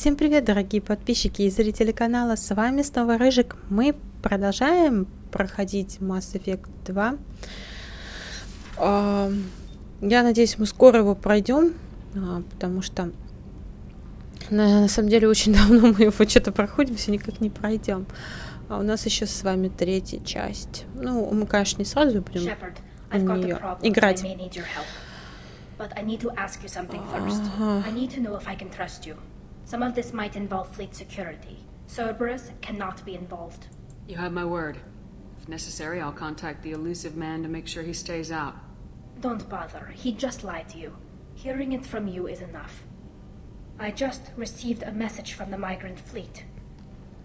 Всем привет, дорогие подписчики и зрители канала, с вами снова Рыжик. Мы продолжаем проходить Mass Effect 2. Я надеюсь, мы скоро его пройдем, потому что на самом деле очень давно мы его что-то проходим, все никак не пройдем. А у нас еще с вами третья часть. Ну, мы, конечно, не сразу будем в нее играть. But I need to ask you something first. I need to know if I can trust you. Some of this might involve fleet security. Cerberus cannot be involved. You have my word. If necessary, I'll contact the elusive man to make sure he stays out. Don't bother. He just lied to you. Hearing it from you is enough. I just received a message from the migrant fleet.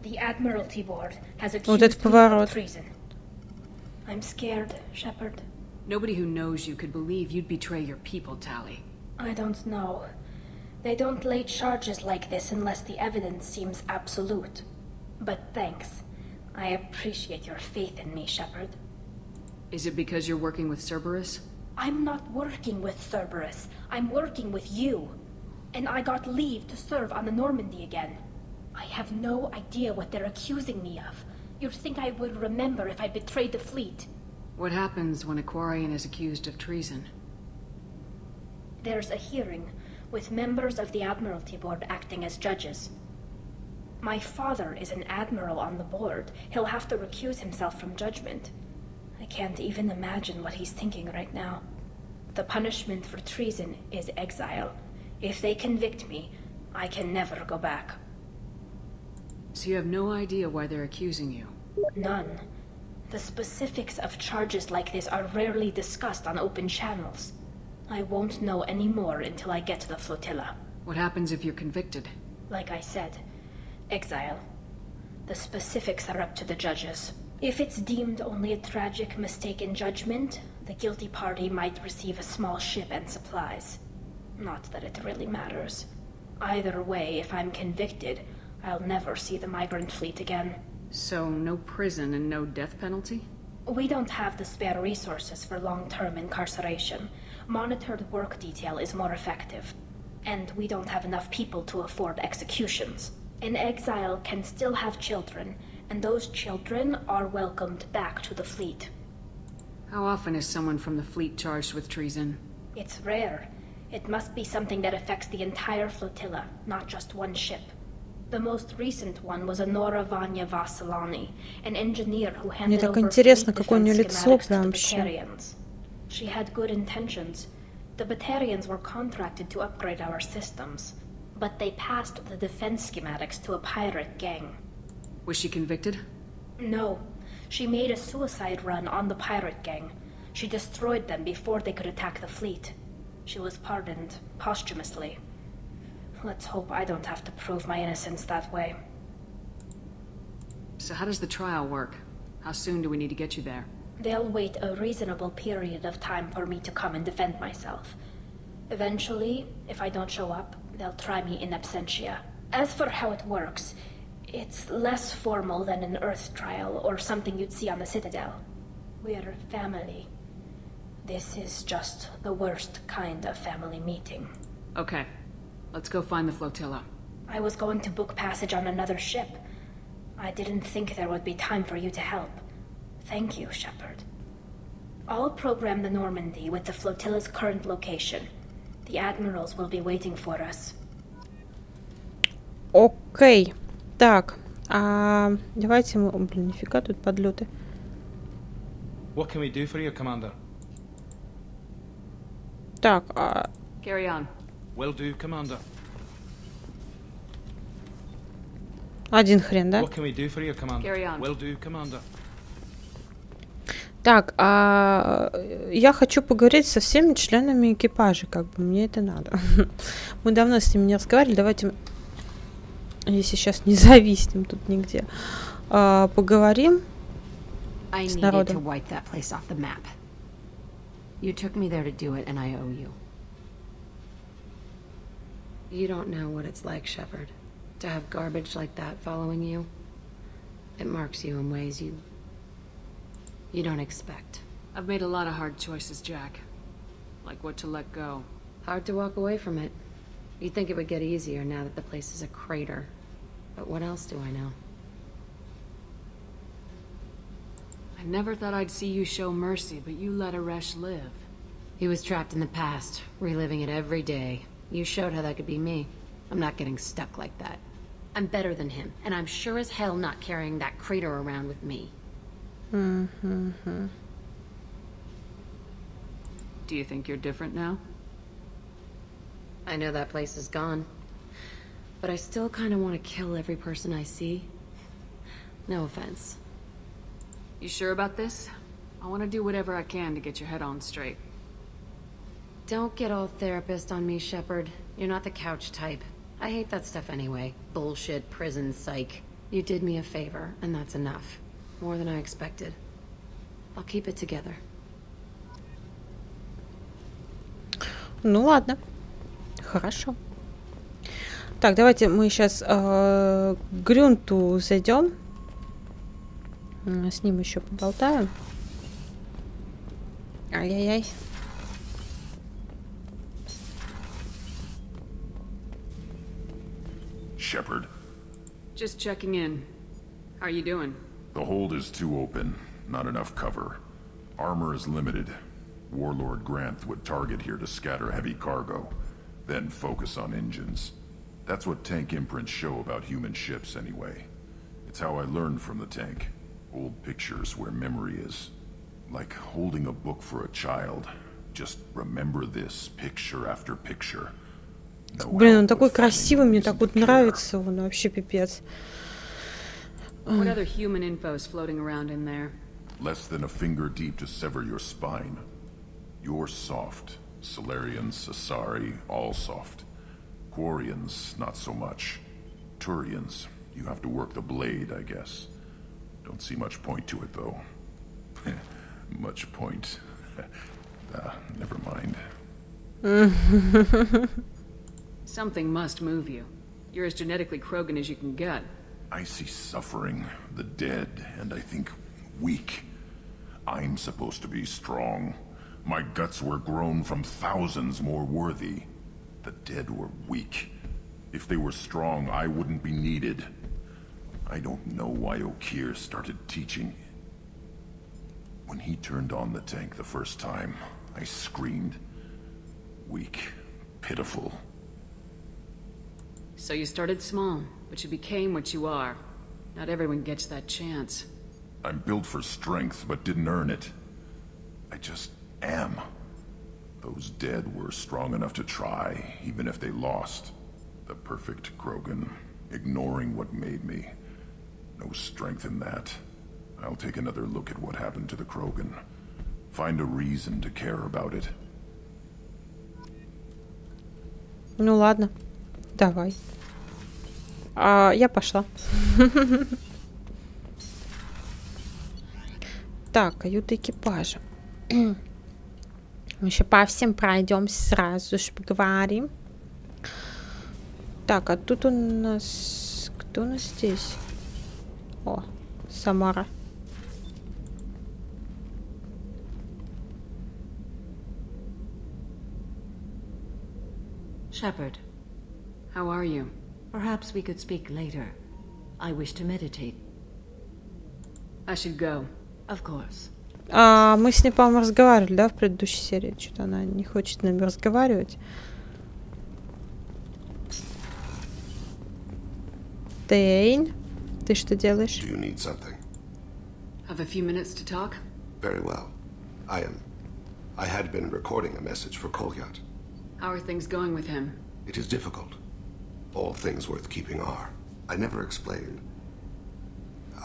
The Admiralty Board has accused me of treason. I'm scared, Shepard. Nobody who knows you could believe you'd betray your people, Tali. I don't know. They don't lay charges like this unless the evidence seems absolute. But thanks. I appreciate your faith in me, Shepard. Is it because you're working with Cerberus? I'm not working with Cerberus. I'm working with you. And I got leave to serve on the Normandy again. I have no idea what they're accusing me of. You'd think I would remember if I betrayed the fleet. What happens when a Quarian is accused of treason? There's a hearing, with members of the Admiralty Board acting as judges. My father is an admiral on the board. He'll have to recuse himself from judgment. I can't even imagine what he's thinking right now. The punishment for treason is exile. If they convict me, I can never go back. So you have no idea why they're accusing you? None. The specifics of charges like this are rarely discussed on open channels. I won't know any more until I get to the flotilla. What happens if you're convicted? Like I said, exile. The specifics are up to the judges. If it's deemed only a tragic mistake in judgment, the guilty party might receive a small ship and supplies. Not that it really matters. Either way, if I'm convicted, I'll never see the migrant fleet again. So, no prison and no death penalty? We don't have the spare resources for long-term incarceration. Monitored work detail is more effective. And we don't have enough people to afford executions. An exile can still have children, and those children are welcomed back to the fleet. How often is someone from the fleet charged with treason? It's rare. It must be something that affects the entire flotilla, not just one ship. The most recent one was Nora Vanya Vasilani, an engineer who handed over fleet defense schematics to the Batarians. She had good intentions. The Batarians were contracted to upgrade our systems, but they passed the defense schematics to a pirate gang. Was she convicted? No. She made a suicide run on the pirate gang. She destroyed them before they could attack the fleet. She was pardoned posthumously. Let's hope I don't have to prove my innocence that way. So how does the trial work? How soon do we need to get you there? They'll wait a reasonable period of time for me to come and defend myself. Eventually, if I don't show up, they'll try me in absentia. As for how it works, it's less formal than an Earth trial or something you'd see on the Citadel. We're family. This is just the worst kind of family meeting. Okay. Let's go find the flotilla. I was going to book passage on another ship. I didn't think there would be time for you to help. Thank you, Shepard. I'll program the Normandy with the flotilla's current location. The admirals will be waiting for us. Окей. Так. Давайте мы... Блин, нифига тут подлеты. What can we do for you, Commander? Так, Carry on. Will do, Commander. Один хрен, да? What can we do for you, Commander? Carry on. Will do, Commander. Так, я хочу поговорить со всеми членами экипажа, как бы мне это надо. Мы давно с ними не разговаривали, давайте, если сейчас не зависнем тут нигде, поговорим с народом. You don't know what it's like, Shepard, to have garbage like that following you. It marks you in ways you don't expect. I've made a lot of hard choices, Jack. Like what to let go. Hard to walk away from it. You'd think it would get easier now that the place is a crater. But what else do I know? I never thought I'd see you show mercy, but you let Aresh live. He was trapped in the past, reliving it every day. You showed how that could be me. I'm not getting stuck like that. I'm better than him, and I'm sure as hell not carrying that crater around with me. Do you think you're different now? I know that place is gone. But I still kind of want to kill every person I see. No offense. You sure about this? I want to do whatever I can to get your head on straight. Don't get all therapist on me, Shepard. You're not the couch type. I hate that stuff anyway. Bullshit, prison, psych. You did me a favor, and that's enough. More than I expected. I'll keep it together. Ну ладно. Хорошо. Так, давайте мы сейчас к Грюнту зайдем. С ним еще поболтаем. Ай-яй-яй. Shepard. Just checking in. How are you doing? The hold is too open. Not enough cover. Armor is limited. Warlord Granth would target here to scatter heavy cargo, then focus on engines. That's what tank imprints show about human ships anyway. It's how I learned from the tank. Old pictures where memory is. Like holding a book for a child. Just remember this, picture after picture. Блин, он такой красивый, мне так вот нравится, он вообще пипец. What other human info is floating around in there? Less than a finger deep to sever your spine. You're soft. Solarians, Asari, all soft. Quarians, not so much. Turians, you have to work the blade, I guess. Don't see much point to it, though. Much point. Never mind. Something must move you. You're as genetically Krogan as you can get. I see suffering, the dead, and I think weak. I'm supposed to be strong. My guts were grown from thousands more worthy. The dead were weak. If they were strong, I wouldn't be needed. I don't know why Okeer started teaching. When he turned on the tank the first time, I screamed. Weak, pitiful. So you started small, but you became what you are. Not everyone gets that chance. I'm built for strength, but didn't earn it. I just am. Those dead were strong enough to try, even if they lost. The perfect Krogan, ignoring what made me. No strength in that. I'll take another look at what happened to the Krogan. Find a reason to care about it. Ну ладно, давай. Я пошла. Так, каюта экипажа. Мы еще по всем пройдемся сразу же поговорим. Так, а тут у нас... Кто у нас здесь? О, Самара. Shepard, How are you? perhaps we could speak later. I wish to meditate. I should go. Of course. Мы с ней, по-моему, разговаривали, да, в предыдущей серии. Что-то она не хочет с нами разговаривать. Тейн, ты что делаешь? Do you need something? Have a few minutes to talk? Very well. I had been recording a message for Kolyat. How are things going with him? It is difficult. All things worth keeping are. I never explained.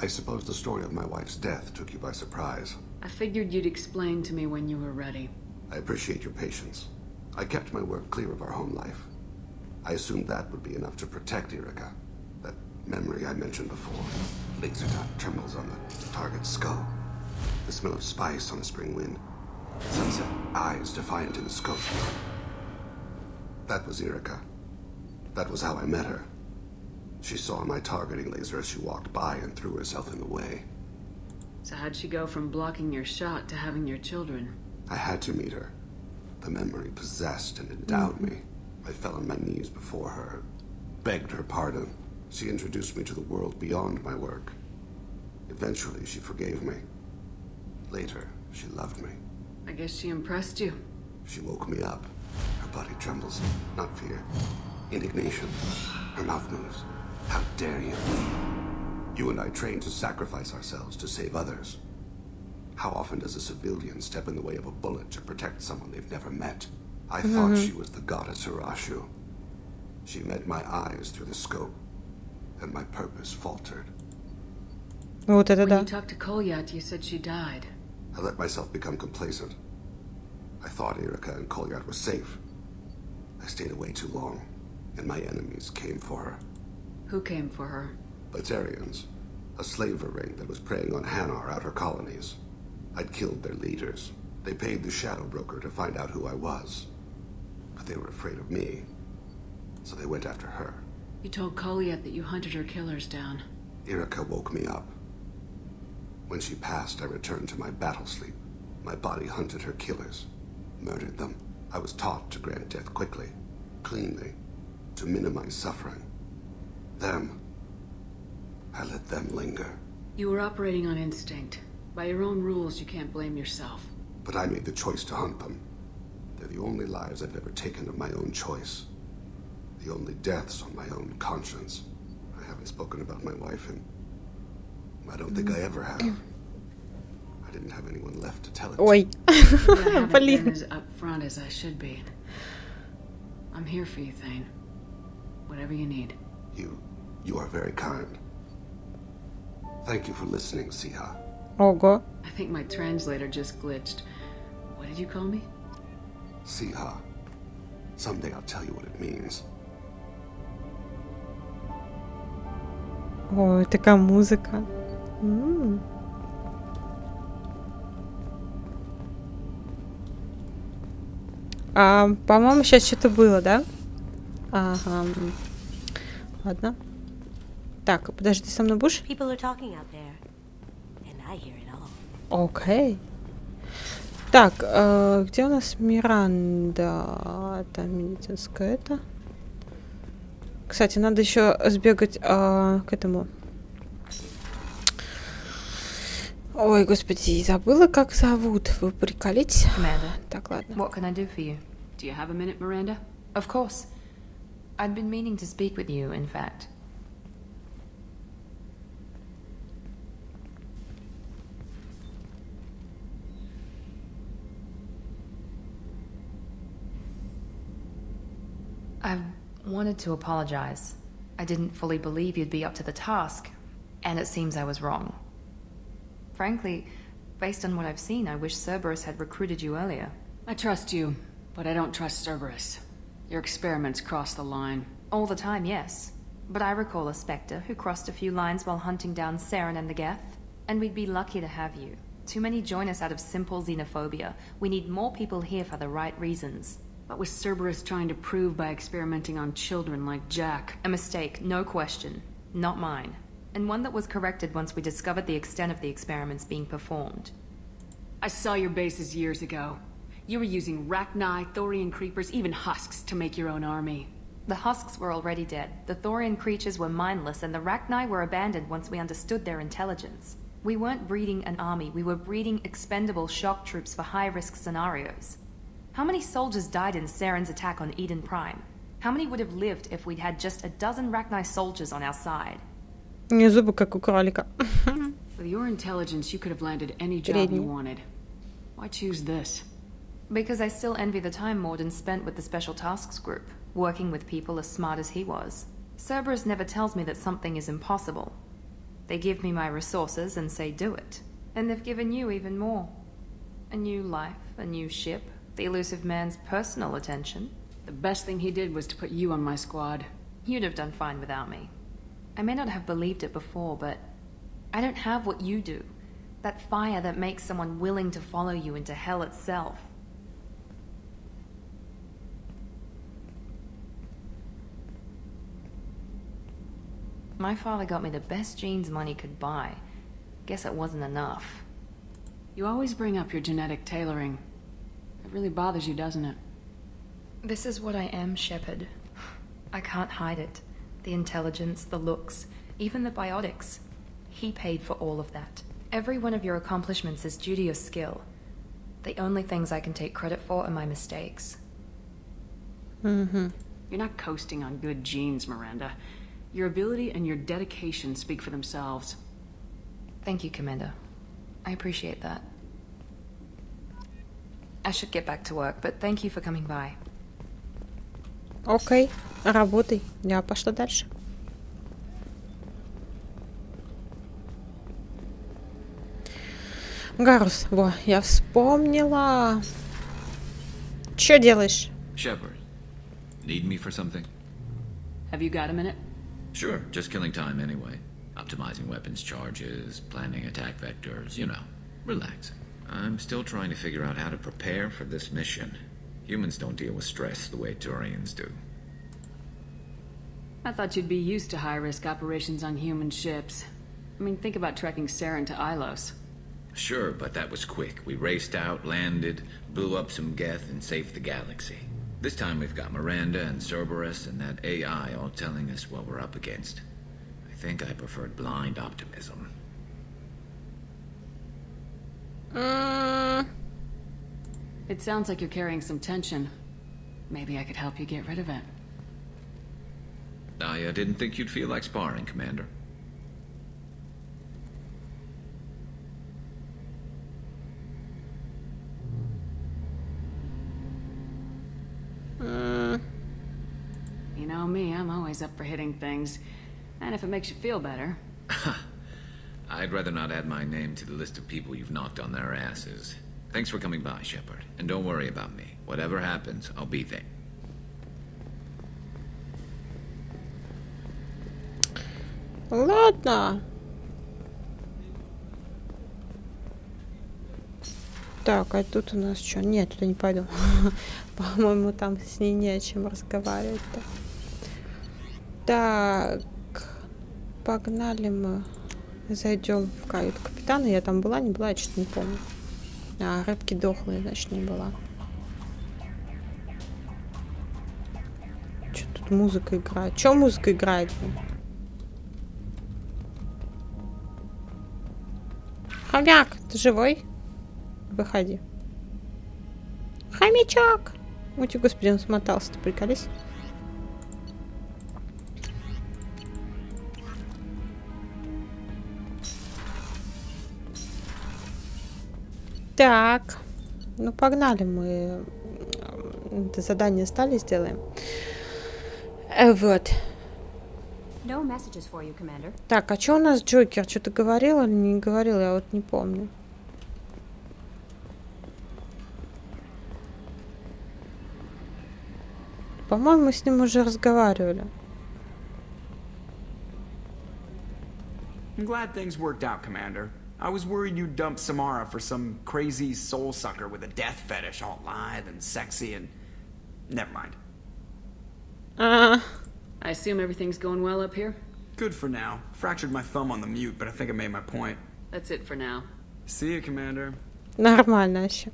I suppose the story of my wife's death took you by surprise. I figured you'd explain to me when you were ready. I appreciate your patience. I kept my work clear of our home life. I assumed that would be enough to protect Irika. That memory I mentioned before. Laser dot trembles on the target's skull. The smell of spice on a spring wind. Sunset eyes defiant in the scope. That was Irika. That was how I met her. She saw my targeting laser as she walked by and threw herself in the way. So how'd she go from blocking your shot to having your children? I had to meet her. The memory possessed and endowed me. I fell on my knees before her, begged her pardon. She introduced me to the world beyond my work. Eventually, she forgave me. Later, she loved me. I guess she impressed you. She woke me up. Her body trembles, not fear. Indignation. Her mouth moves. How dare you? You and I trained to sacrifice ourselves to save others. How often does a civilian step in the way of a bullet to protect someone they've never met? I thought she was the goddess Urashu. She met my eyes through the scope, and my purpose faltered. When you talked to Kolyat, you said she died. I let myself become complacent. I thought Irika and Kolyat were safe. I stayed away too long, and my enemies came for her. Who came for her? Batarians, a slaver ring that was preying on Hanar outer colonies. I'd killed their leaders. They paid the shadow broker to find out who I was. But they were afraid of me, so they went after her. You told Kolyat that you hunted her killers down. Irika woke me up. When she passed, I returned to my battle sleep. My body hunted her killers, murdered them. I was taught to grant death quickly, cleanly, to minimize suffering. I let them linger. You were operating on instinct. By your own rules, you can't blame yourself. But I made the choice to hunt them. They're the only lives I've ever taken of my own choice. The only deaths on my own conscience. I haven't spoken about my wife, and I don't think I ever have. I didn't have anyone left to tell it to. I haven't been as upfront as I should be. I'm here for you, Thane. Whatever you need. You are very kind. Thank you for listening, Siha. Ого. I think my translator just glitched. What did you call me? Siha. Someday I'll tell you what it means. Ой, такая музыка. По-моему, сейчас что-то было, да? Ага. Ладно. Так, подожди, ты со мной будешь? Окей. Так, где у нас Миранда? Там медицинская это. Кстати, надо еще сбегать к этому. Ой, господи, забыла, как зовут. Вы приколитесь? Так, ладно. What can I do for you? Do you have a minute, Miranda? Of course. I'd been meaning to speak with you, in fact. I wanted to apologize. I didn't fully believe you'd be up to the task, and it seems I was wrong. Frankly, based on what I've seen, I wish Cerberus had recruited you earlier. I trust you, but I don't trust Cerberus. Your experiments cross the line. All the time, yes. But I recall a Spectre who crossed a few lines while hunting down Saren and the Geth. And we'd be lucky to have you. Too many join us out of simple xenophobia. We need more people here for the right reasons. What was Cerberus trying to prove by experimenting on children like Jack? A mistake, no question. Not mine. And one that was corrected once we discovered the extent of the experiments being performed. I saw your bases years ago. You were using Rachni, Thorian creepers, even husks to make your own army. The husks were already dead. The Thorian creatures were mindless, and the Rachni were abandoned once we understood their intelligence. We weren't breeding an army, we were breeding expendable shock troops for high-risk scenarios. How many soldiers died in Saren's attack on Eden Prime? How many would have lived if we'd had just a dozen Rachni soldiers on our side? Не зубы, как у кролика. With your intelligence, you could have landed any job you wanted. Why choose this? Because I still envy the time Morden spent with the Special Tasks Group, working with people as smart as he was. Cerberus never tells me that something is impossible. They give me my resources and say do it. And they've given you even more. A new life, a new ship, the elusive man's personal attention. The best thing he did was to put you on my squad. You'd have done fine without me. I may not have believed it before, but I don't have what you do. That fire that makes someone willing to follow you into hell itself. My father got me the best genes money could buy. Guess it wasn't enough. You always bring up your genetic tailoring. It really bothers you, doesn't it? This is what I am, Shepard. I can't hide it. The intelligence, the looks, even the biotics. He paid for all of that. Every one of your accomplishments is due to your skill. The only things I can take credit for are my mistakes. You're not coasting on good genes, Miranda. Your ability and your dedication speak for themselves. Thank you, Commander. I appreciate that. I should get back to work, but thank you for coming by. Окей, работай. Я пошла дальше. Гарус, во, я вспомнила. Что делаешь? Shepard, need me for something? Have you got a minute? Sure, just killing time anyway. Optimizing weapons charges, planning attack vectors, you know, relaxing. I'm still trying to figure out how to prepare for this mission. Humans don't deal with stress the way Turians do. I thought you'd be used to high-risk operations on human ships. I mean, think about trekking Saren to Ilos. Sure, but that was quick. We raced out, landed, blew up some Geth, and saved the galaxy. This time we've got Miranda and Cerberus and that AI all telling us what we're up against. I think I preferred blind optimism. It sounds like you're carrying some tension. Maybe I could help you get rid of it. I didn't think you'd feel like sparring, Commander. You know me, I'm always up for hitting things. And if it makes you feel better. I'd rather not add my name to the list of people you've knocked on their asses. Thanks for coming by, Shepard. And don't worry about me. Whatever happens, I'll be there. Ладно. Так, а тут у нас что? Нет, туда не пойду. По-моему, там с ней не о чем разговаривать-то. Так, погнали мы. Зайдем в каюту капитана. Я там была, не была, я что-то не помню. А, рыбки дохлые, значит, не была. Что тут музыка играет? Че музыка играет? Хомяк, ты живой? Выходи. Хомячок! Ой, господи, он смотался, ты приколись. Так, ну погнали мы. Это задание стали сделаем. Вот. Так, а что у нас Джокер? Что-то говорил или не говорил? Я вот не помню. По-моему, мы с ним уже разговаривали. I'm glad things worked out, Commander. I was worried you'd dump Samara for some crazy soul sucker with a death fetish, all lithe and sexy and... Never mind. I assume everything's going well up here? Good for now. Fractured my thumb on the mute, but I think I made my point. That's it for now. See you, Commander. Нормально еще.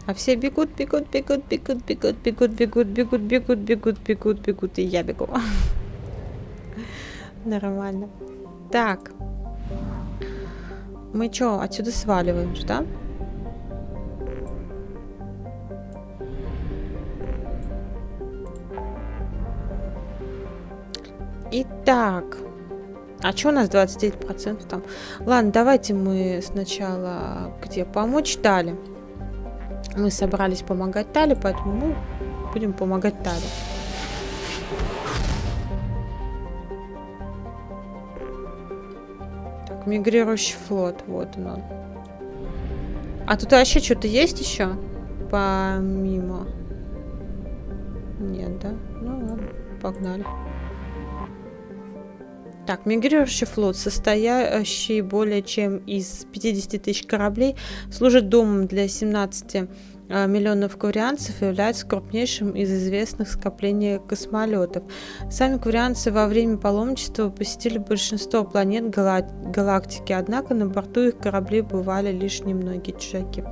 А все бегут, бегут, бегут, бегут, бегут, бегут, бегут, бегут, бегут, бегут, бегут, бегут, и я бегу. Нормально. Так. Мы что, отсюда сваливаем, да? Итак. А что у нас 29% там? Ладно, давайте мы сначала где? Помочь Тали. Мы собрались помогать Тали, поэтому мы будем помогать Тали. Так, мигрирующий флот. Вот он. А тут вообще что-то есть еще? Помимо. Нет, да? Ну ладно, погнали. Так, мигрирующий флот, состоящий более чем из 50 тысяч кораблей, служит домом для 17 миллионов кварианцев является крупнейшим из известных скоплений космолетов. Сами кварианцы во время паломничества посетили большинство планет галактики, однако на борту их кораблей бывали лишь немногие чужаки.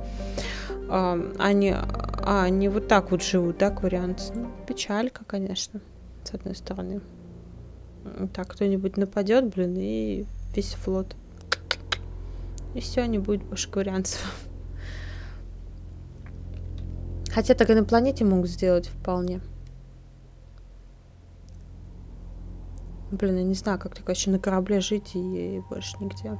Они вот так вот живут, да, кварианцы? Ну, печалька, конечно, с одной стороны. Так, кто-нибудь нападет, блин, и весь флот. И все, не будет больше кварианцев. Хотя так и на планете могут сделать вполне. Блин, я не знаю, как так вообще на корабле жить и больше нигде.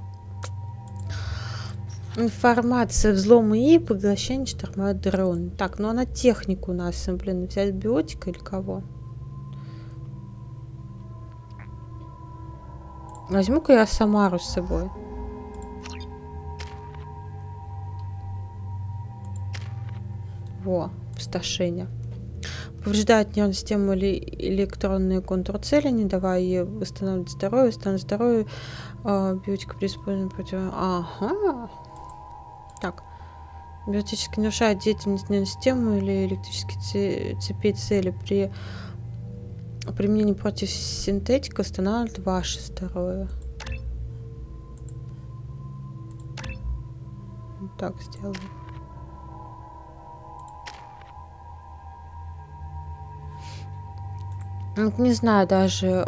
Информация, взлом и поглощение штормовой дрон. Так, ну а на технику у нас, блин, взять биотика или кого? Возьму-ка я Самару с собой. Во, опустошение. Повреждает нервную систему или электронные контуры цели, не давая ей восстанавливать здоровье. Восстанавливать здоровье. Биотика при использовании против... Ага. Так. Биотически нарушает деятельность нервной системы или электрические цепи цели при применении против синтетика восстанавливает ваше здоровье. Вот так сделаем. Не знаю даже,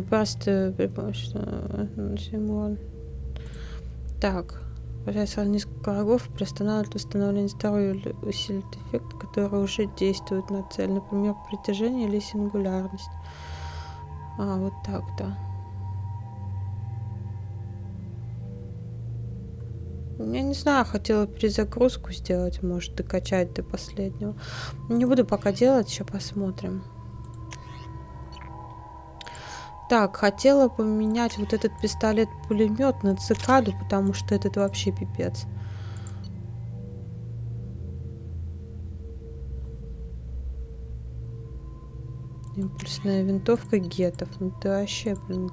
просто при помощи... Так, сразу несколько врагов приостанавливает восстановление здоровья или усилит эффект, который уже действует на цель, например, притяжение или сингулярность. Вот так, да. Я не знаю, хотела перезагрузку сделать, может, докачать до последнего. Не буду пока делать, еще посмотрим. Так, хотела поменять вот этот пистолет-пулемет на цикаду, потому что этот вообще пипец. Импульсная винтовка гетов. Ну ты вообще, блин.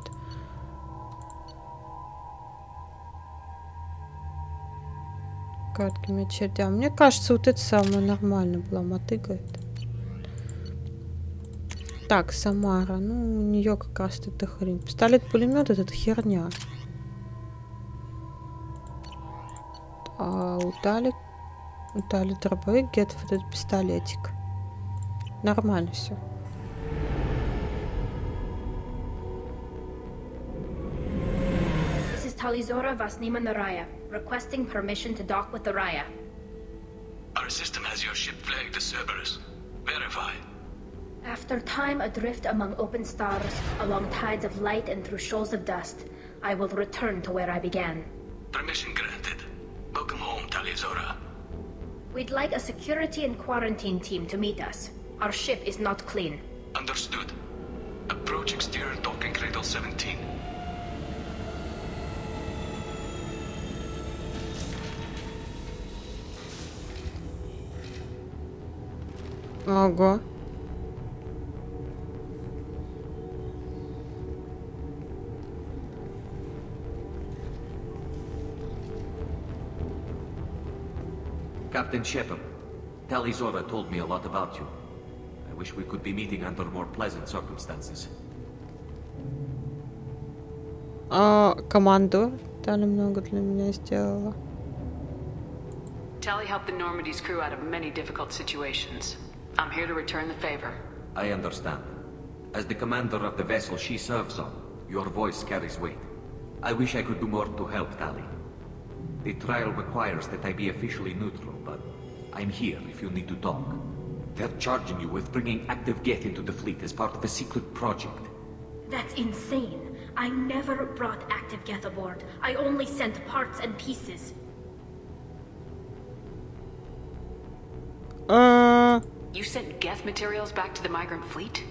Короткими очередями. Мне кажется, вот это самое нормально было. Мотыга это. Так, Самара. Ну, у нее как раз эта хрень. Пистолет-пулемет это херня. А у Тали дробовик, где-то вот этот пистолетик. Нормально все. This is Talizora Vasnima Raya, requesting permission to dock with the Raya. Our system has your ship flagged as Cerberus. Verify. After time adrift among open stars, along tides of light and through shoals of dust, I will return to where I began. Permission granted. Welcome home, Talizora. We'd like a security and quarantine team to meet us. Our ship is not clean. Understood. Approach exterior docking cradle 17. Ого. Captain Shepard, Talizora told me a lot about you. I wish we could be meeting under more pleasant circumstances. Командор Тали много для меня сделала. Tali helped the Normandy's crew out of many difficult situations. I'm here to return the favor. I understand. As the commander of the vessel she serves on, your voice carries weight. I wish I could do more to help Tali. The trial requires that I be officially neutral, but I'm here if you need to talk. They're charging you with bringing active Geth into the fleet as part of a secret project. That's insane. I never brought active Geth aboard. I only sent parts and pieces. You sent Geth materials back to the migrant fleet?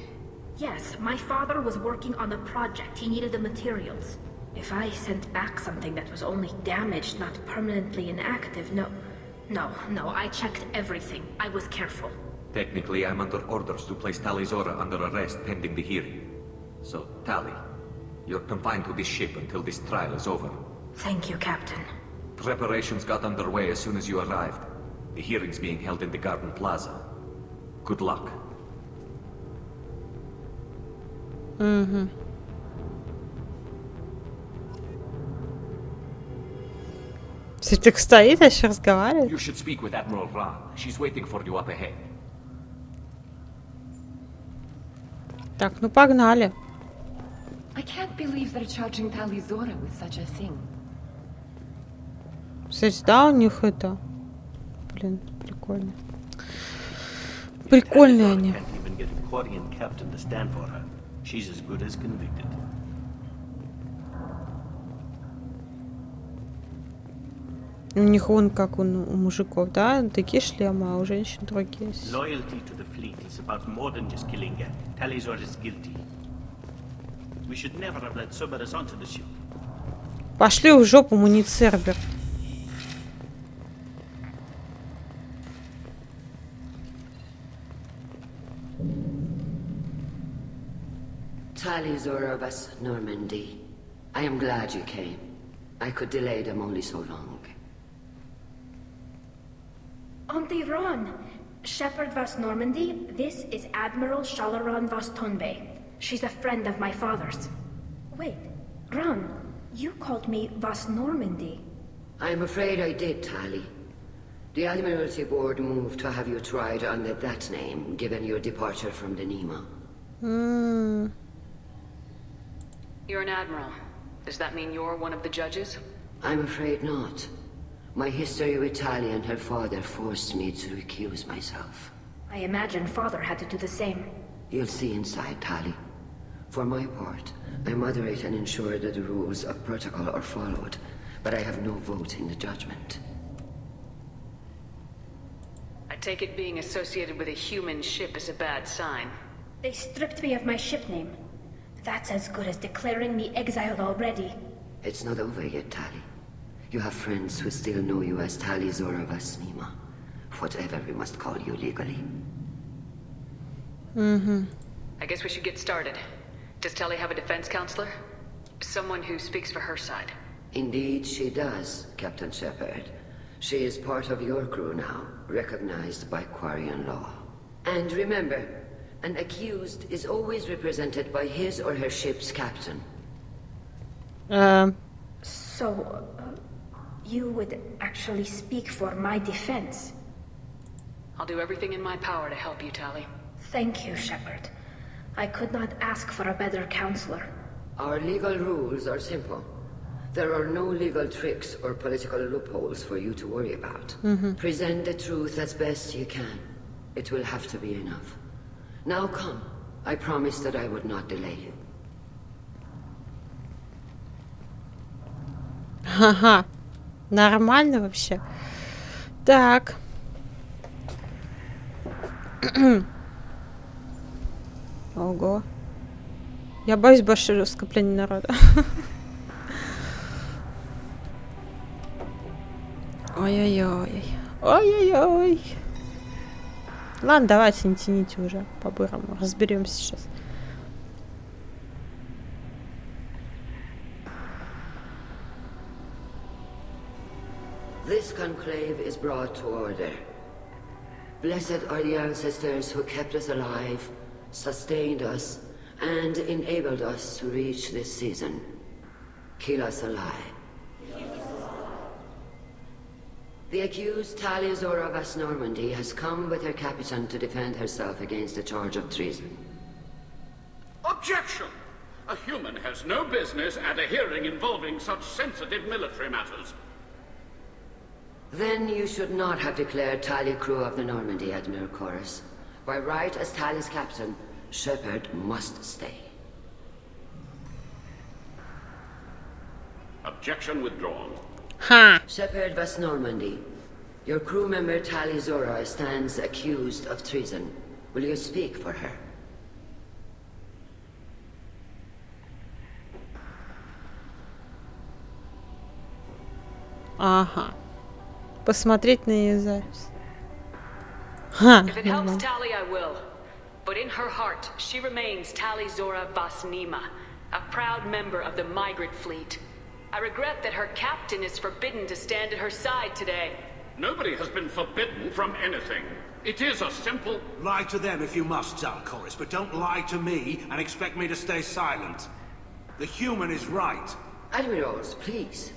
Yes, my father was working on a project. He needed the materials. If I sent back something that was only damaged, not permanently inactive, no, I checked everything. I was careful. Technically, I'm under orders to place Talizora under arrest pending the hearing. So, Tali, you're confined to this ship until this trial is over. Thank you, Captain. Preparations got underway as soon as you arrived. The hearing's being held in the Garden Plaza. Good luck. Угу. Все так стоит, а еще разговаривает. You should speak with Admiral Ra. She's waiting for you up ahead. Так, ну погнали. I can't believe they're charging Tali Zora with such a thing. Кстати, да, у них это... Блин, прикольно. Прикольные они. У них вон как у мужиков, да? Такие шлемы, а у женщин другие. Пошли в жопу, муницербер. Tali Zora of us, Normandy. I am glad you came. I could delay them only so long. Auntie Ron, Shepherd Vas Normandy, this is Admiral Shalaron Vas Tonbe. She's a friend of my father's. Wait, Ron, you called me Vas Normandy. I'm afraid I did, Tali. The Admiralty Board moved to have you tried under that name, given your departure from the Nima. You're an admiral. Does that mean you're one of the judges? I'm afraid not. My history with Tali and her father forced me to recuse myself. I imagine father had to do the same. You'll see inside, Tali. For my part, I moderate and ensure that the rules of protocol are followed, but I have no vote in the judgment. I take it being associated with a human ship is a bad sign. They stripped me of my ship name. That's as good as declaring me exiled already. It's not over yet, Tali. You have friends who still know you as Tali Zora Vas Nima. Whatever we must call you legally. I guess we should get started. Does Tali have a defense counselor? Someone who speaks for her side. Indeed, she does, Captain Shepard. She is part of your crew now, recognized by Quarian law. And remember, an accused is always represented by his or her ship's captain. So, you would actually speak for my defense? I'll do everything in my power to help you, Tali. Thank you, Shepard. I could not ask for a better counselor. Our legal rules are simple. There are no legal tricks or political loopholes for you to worry about. Present the truth as best you can. It will have to be enough. Now come. I promised that I would not delay you. Ага. Нормально вообще. Так. Ого. Я боюсь большого скопления народа. Ой-ой-ой. Ой-ой-ой. Ладно, давайте, не тяните уже. По-бырому. Разберемся сейчас. This conclave is brought to order. Blessed are the ancestors who kept us alive, sustained us, and enabled us to reach this season. Keep us alive. The accused Tali Zora Vas Normandy has come with her captain to defend herself against a charge of treason. Objection! A human has no business at a hearing involving such sensitive military matters. Then you should not have declared Tali crew of the Normandy, Admiral Chorus. By right as Tali's captain, Shepard must stay. Objection withdrawn. Shepard Vas Normandy, your crew member Tali Zora stands accused of treason. Will you speak for her? Ага. Посмотреть на ее запись. If it helps Tali, I will. But in her heart, she remains Tali Zora Vas Nima, a proud member of the migrant fleet. I regret that her captain is forbidden to stand at her side today. Nobody has been forbidden from anything. It is a simple... Lie to them if you must, Zalcoris, but don't lie to me and expect me to stay silent. The human is right. Admirals, please.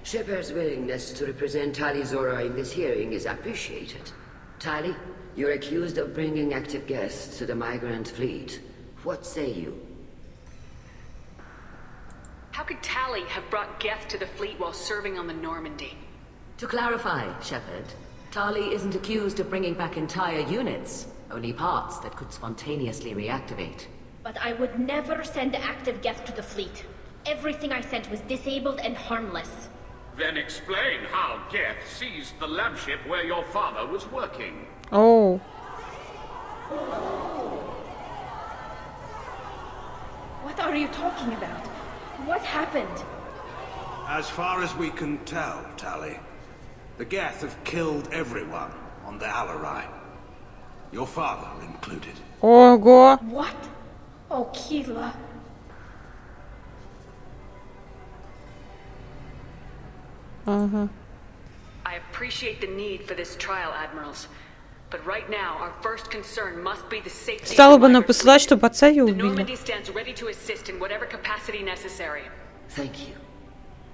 Shepard's willingness to represent Tali Zora in this hearing is appreciated. Tali, you're accused of bringing active guests to the migrant fleet. What say you? How could Tali have brought Geth to the fleet while serving on the Normandy? To clarify, Shepard, Tali isn't accused of bringing back entire units, only parts that could spontaneously reactivate. But I would never send active Geth to the fleet. Everything I sent was disabled and harmless. Then explain how Geth seized the lab ship where your father was working. Oh. What are you talking about? What happened? As far as we can tell, Tali, the Geth have killed everyone on the Alarai. Your father included. Ого. What? Oh, Keela. I appreciate the need for this trial, Admirals. But right now, our first concern must be the safety. Стало бы нам посылать, чтобы отца ее The убили. Normandy stands ready to assist in whatever capacity necessary. Thank you.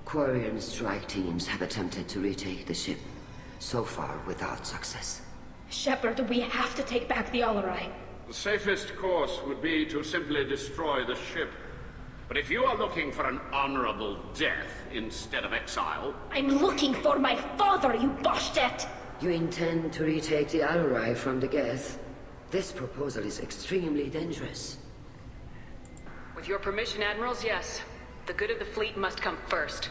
Quarry and strike teams have attempted to retake the ship, so far without success. Shepard, we have to take back the Alarai. The safest course would be to simply destroy the ship. But if you are looking for an honorable death instead of exile... I'm looking for my father, you Boshtet! You intend to retake the Alarai from the Geth? This proposal is extremely dangerous. With your permission, Admirals, yes. The good of the fleet must come first.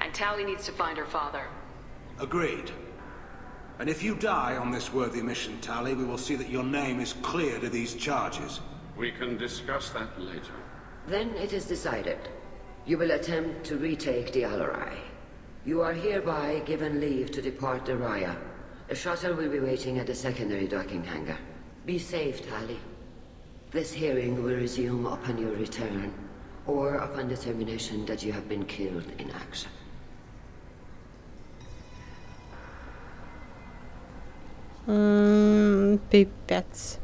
And Tali needs to find her father. Agreed. And if you die on this worthy mission, Tali, we will see that your name is cleared of these charges. We can discuss that later. Then it is decided. You will attempt to retake the Alarai. You are hereby given leave to depart the Raya. A shuttle will be waiting at the secondary docking hangar. Be safe, Tali. This hearing will resume upon your return, or upon determination that you have been killed in action. Пипец.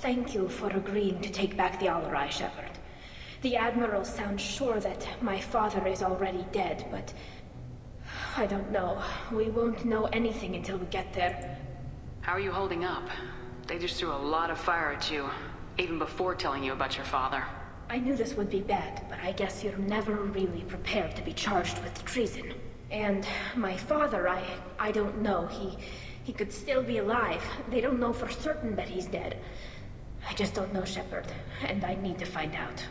Thank you for agreeing to take back the Alarai, Shepard. The Admiral sounds sure that my father is already dead, but... I don't know. We won't know anything until we get there. How are you holding up? They just threw a lot of fire at you, even before telling you about your father. I knew this would be bad, but I guess you're never really prepared to be charged with treason. And my father, I don't know. He could still be alive. They don't know for certain that he's dead. I just don't know, Shepard, and I need to find out.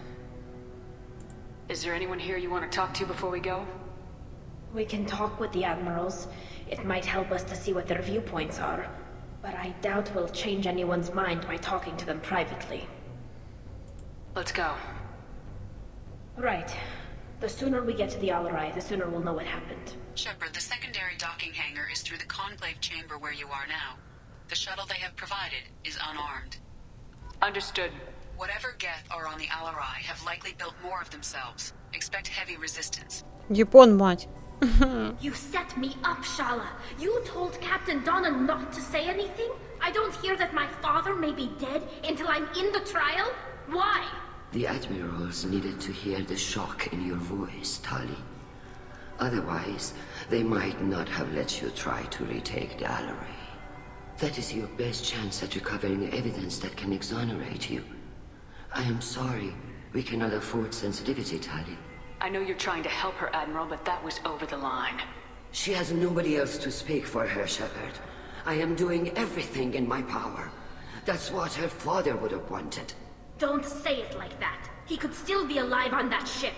Is there anyone here you want to talk to before we go? We can talk with the Admirals. It might help us to see what their viewpoints are. But I doubt we'll change anyone's mind by talking to them privately. Let's go. Right. The sooner we get to the Alarai, the sooner we'll know what happened. Shepard, the secondary docking hangar is through the conclave chamber where you are now. The shuttle they have provided is unarmed. Understood. Whatever Geth are on the Alarai have likely built more of themselves. Expect heavy resistance. Япон, мать. You set me up, Shala. You told Captain Donna not to say anything? I don't hear that my father may be dead until I'm in the trial? Why? The Admirals needed to hear the shock in your voice, Tali. Otherwise, they might not have let you try to retake the Alarai. That is your best chance at recovering evidence that can exonerate you. I am sorry. We cannot afford sensitivity, Tali. I know you're trying to help her, Admiral, but that was over the line. She has nobody else to speak for her, Shepard. I am doing everything in my power. That's what her father would have wanted. Don't say it like that. He could still be alive on that ship.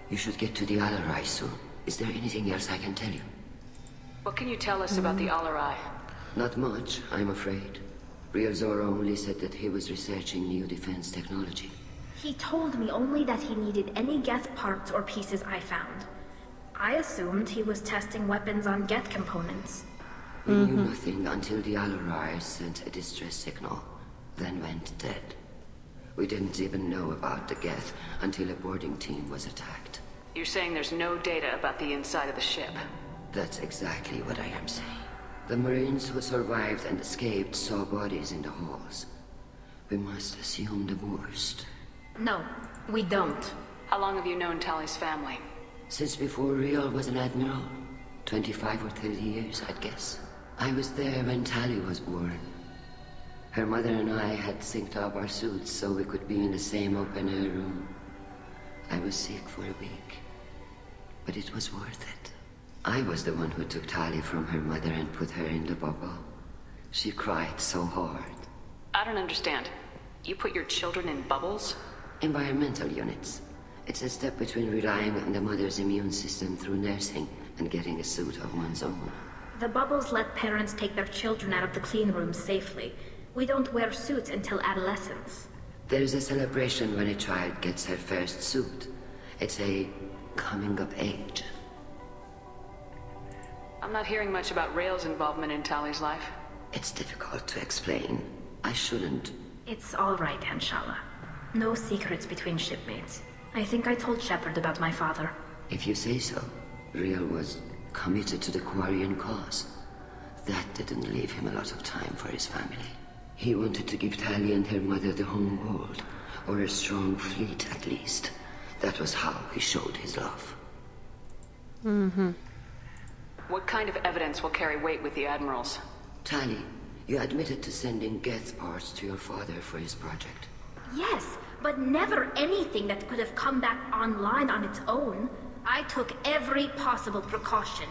You should get to the Alarai soon. Is there anything else I can tell you? What can you tell us about the Alarai? Not much, I'm afraid. Real Zora only said that he was researching new defense technology. He told me only that he needed any Geth parts or pieces I found. I assumed he was testing weapons on Geth components. We knew nothing until the Alarai sent a distress signal, then went dead. We didn't even know about the Geth until a boarding team was attacked. You're saying there's no data about the inside of the ship? That's exactly what I am saying. The Marines who survived and escaped saw bodies in the halls. We must assume the worst. No, we don't. How long have you known Tali's family? Since before Riel was an admiral. 25 or 30 years, I'd guess. I was there when Tali was born. Her mother and I had synced up our suits so we could be in the same open-air room. I was sick for a week, but it was worth it. I was the one who took Tali from her mother and put her in the bubble. She cried so hard. I don't understand. You put your children in bubbles? Environmental units. It's a step between relying on the mother's immune system through nursing and getting a suit of one's own. The bubbles let parents take their children out of the clean rooms safely. We don't wear suits until adolescence. There's a celebration when a child gets her first suit. It's a coming of age. I'm not hearing much about Rael's involvement in Tali's life. It's difficult to explain. I shouldn't. It's all right, Anshala. No secrets between shipmates. I think I told Shepard about my father. If you say so. Riel was committed to the Quarian cause. That didn't leave him a lot of time for his family. He wanted to give Tali and her mother the home world, or a strong fleet at least. That was how he showed his love. What kind of evidence will carry weight with the admirals? Tali, you admitted to sending Geth parts to your father for his project. Yes, but never anything that could have come back online on its own. I took every possible precaution.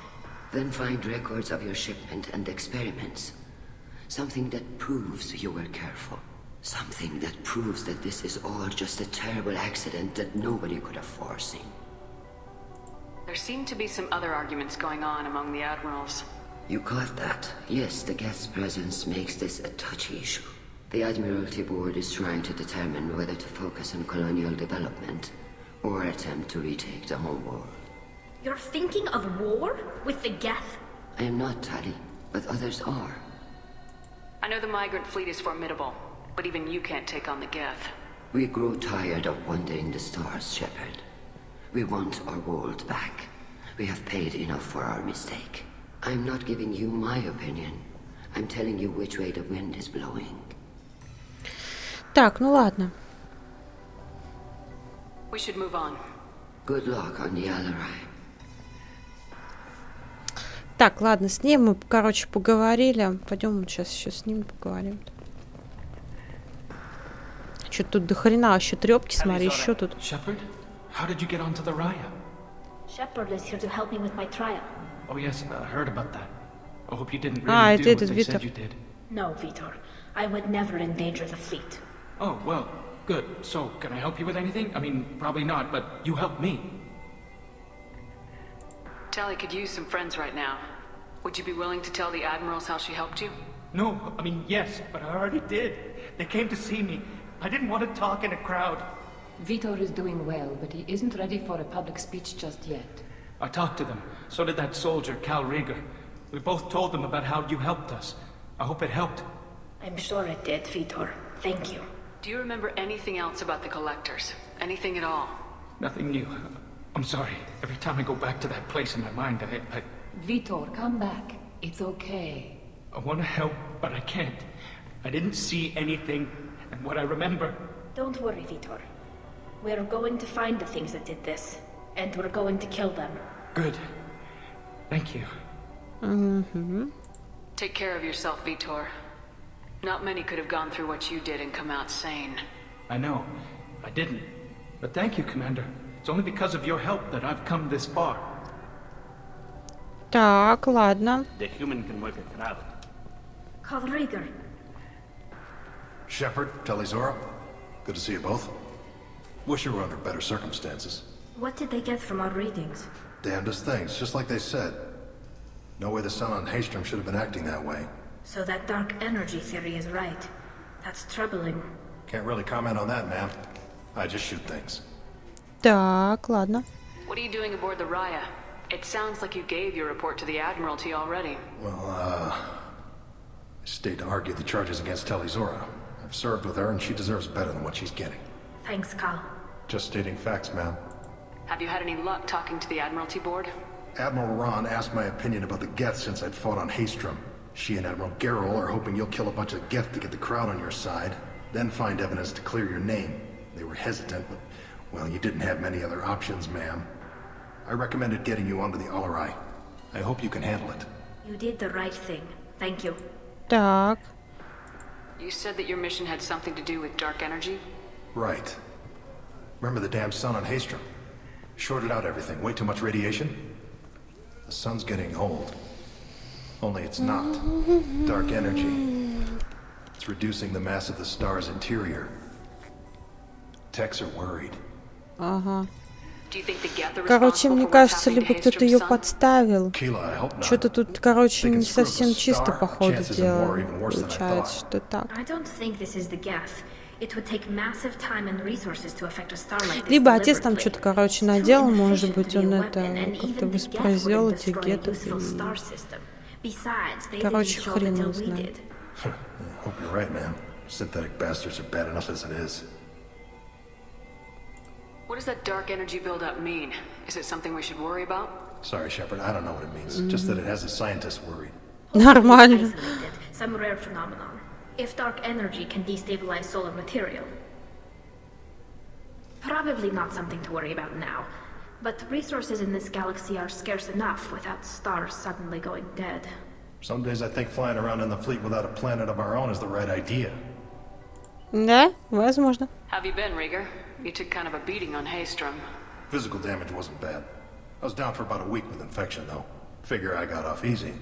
Then find records of your shipment and experiments. Something that proves you were careful. Something that proves that this is all just a terrible accident that nobody could have foreseen. There seem to be some other arguments going on among the admirals. You caught that? Yes, the Geth's presence makes this a touchy issue. The Admiralty Board is trying to determine whether to focus on colonial development or attempt to retake the home world. You're thinking of war? With the Geth? I am not, Tali, but others are. I know the migrant fleet is formidable, but even you can't take on the Geth. We grow tired of wandering the stars, Shepard. We want our world back. We have paid enough for our mistake. I'm not giving you my opinion. I'm telling you which way the wind is blowing. Так, ну ладно. We should move on. Good luck on the Alarai. Так, ладно, с ним мы, короче, поговорили. Пойдем сейчас еще с ним поговорим. Что тут до хрена еще трепки, смотри, еще тут. Shepard, how did you get onto the Raya? Shepard is here to help me with my trial. Oh yes, I heard about that. I hope you didn't really do what they said you did. No, Vitor. I would never endanger the fleet. Oh, well, good. So, can I help you with anything? I mean, probably not, but you helped me. Tali could use some friends right now. Would you be willing to tell the admirals how she helped you? No, I mean, yes, but I already did. They came to see me. I didn't want to talk in a crowd. Vitor is doing well, but he isn't ready for a public speech just yet. I talked to them. So did that soldier, Cal Rieger. We both told them about how you helped us. I hope it helped. I'm sure it did, Vitor. Thank you. Do you remember anything else about the collectors? Anything at all? Nothing new. I'm sorry. Every time I go back to that place in my mind, I Vitor, come back. It's okay. I want to help, but I can't. I didn't see anything, and what I remember... Don't worry, Vitor. We're going to find the things that did this, and we're going to kill them. Good. Thank you. Take care of yourself, Vitor. Not many could have gone through what you did and come out sane. I know. I didn't. But thank you, Commander. It's only because of your help that I've come this far. Так, ладно. The human can work a crowd. Cal Rieger. Shepard, Talizora. Good to see you both. Wish you were under better circumstances. What did they get from our readings? Damnedest things, just like they said. No way the Sun on Haystrom should have been acting that way. So that dark energy theory is right. That's troubling. Can't really comment on that, ma'am. I just shoot things. Так, ладно. What are you doing aboard the Raya? It sounds like you gave your report to the Admiralty already. Well, I stayed to argue the charges against Talizora. I've served with her, and she deserves better than what she's getting. Thanks, Cal. Just stating facts, ma'am. Have you had any luck talking to the Admiralty Board? Admiral Ron asked my opinion about the Geth since I'd fought on Haystrom. She and Admiral Garrel are hoping you'll kill a bunch of Geth to get the crowd on your side, then find evidence to clear your name. They were hesitant, but, well, you didn't have many other options, ma'am. I recommended getting you onto the Alarai. I hope you can handle it. You did the right thing. Thank you. Так. You said that your mission had something to do with dark energy? Right. Remember the damn sun on Haystrom? Shorted out everything. Way too much radiation? The sun's getting old. Only it's not. Dark energy. It's reducing the mass of the star's interior. Techs are worried. Ага. Короче, мне кажется, либо кто-то ее подставил. Что-то тут, короче, не совсем чисто по ходу дела. Получается, что так. Либо отец там что-то, короче, наделал, может быть, он это как-то воспроизвел эти гетов. Короче, хрен его знает. What does that dark energy buildup mean? Is it something we should worry about? Sorry, Shepard, I don't know what it means. Just that it has the scientists worried. Нормально. Some rare phenomenon. If dark energy can destabilize solar material. Probably not something to worry about now. But resources in this galaxy are scarce enough without stars suddenly going dead. Some days I think flying around in the fleet without a planet of our own is the right idea. Да, возможно. Have you been, Rieger? You took kind of a beating on Haystrom. Physical damage wasn't bad. I was down for about a week with infection, though. Figure I got off easy.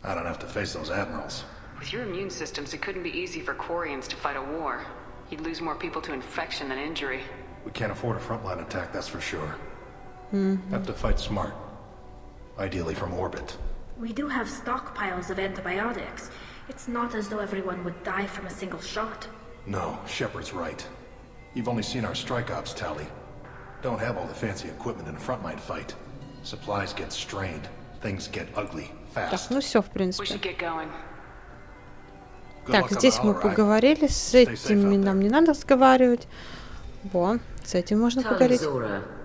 I don't have to face those admirals. With your immune systems, it couldn't be easy for Quarians to fight a war. You'd lose more people to infection than injury. We can't afford a frontline attack, that's for sure. Have to fight smart. Ideally from orbit. We do have stockpiles of antibiotics. It's not as though everyone would die from a single shot. No, Shepard's right. You've only seen our strike ops, Tali. Don't have all the fancy equipment in a frontline fight. Supplies get strained. Things get ugly fast. Так, ну все, в принципе. We should get going. Так, здесь мы поговорили, с этими нам не надо разговаривать. Во, с этим можно поговорить.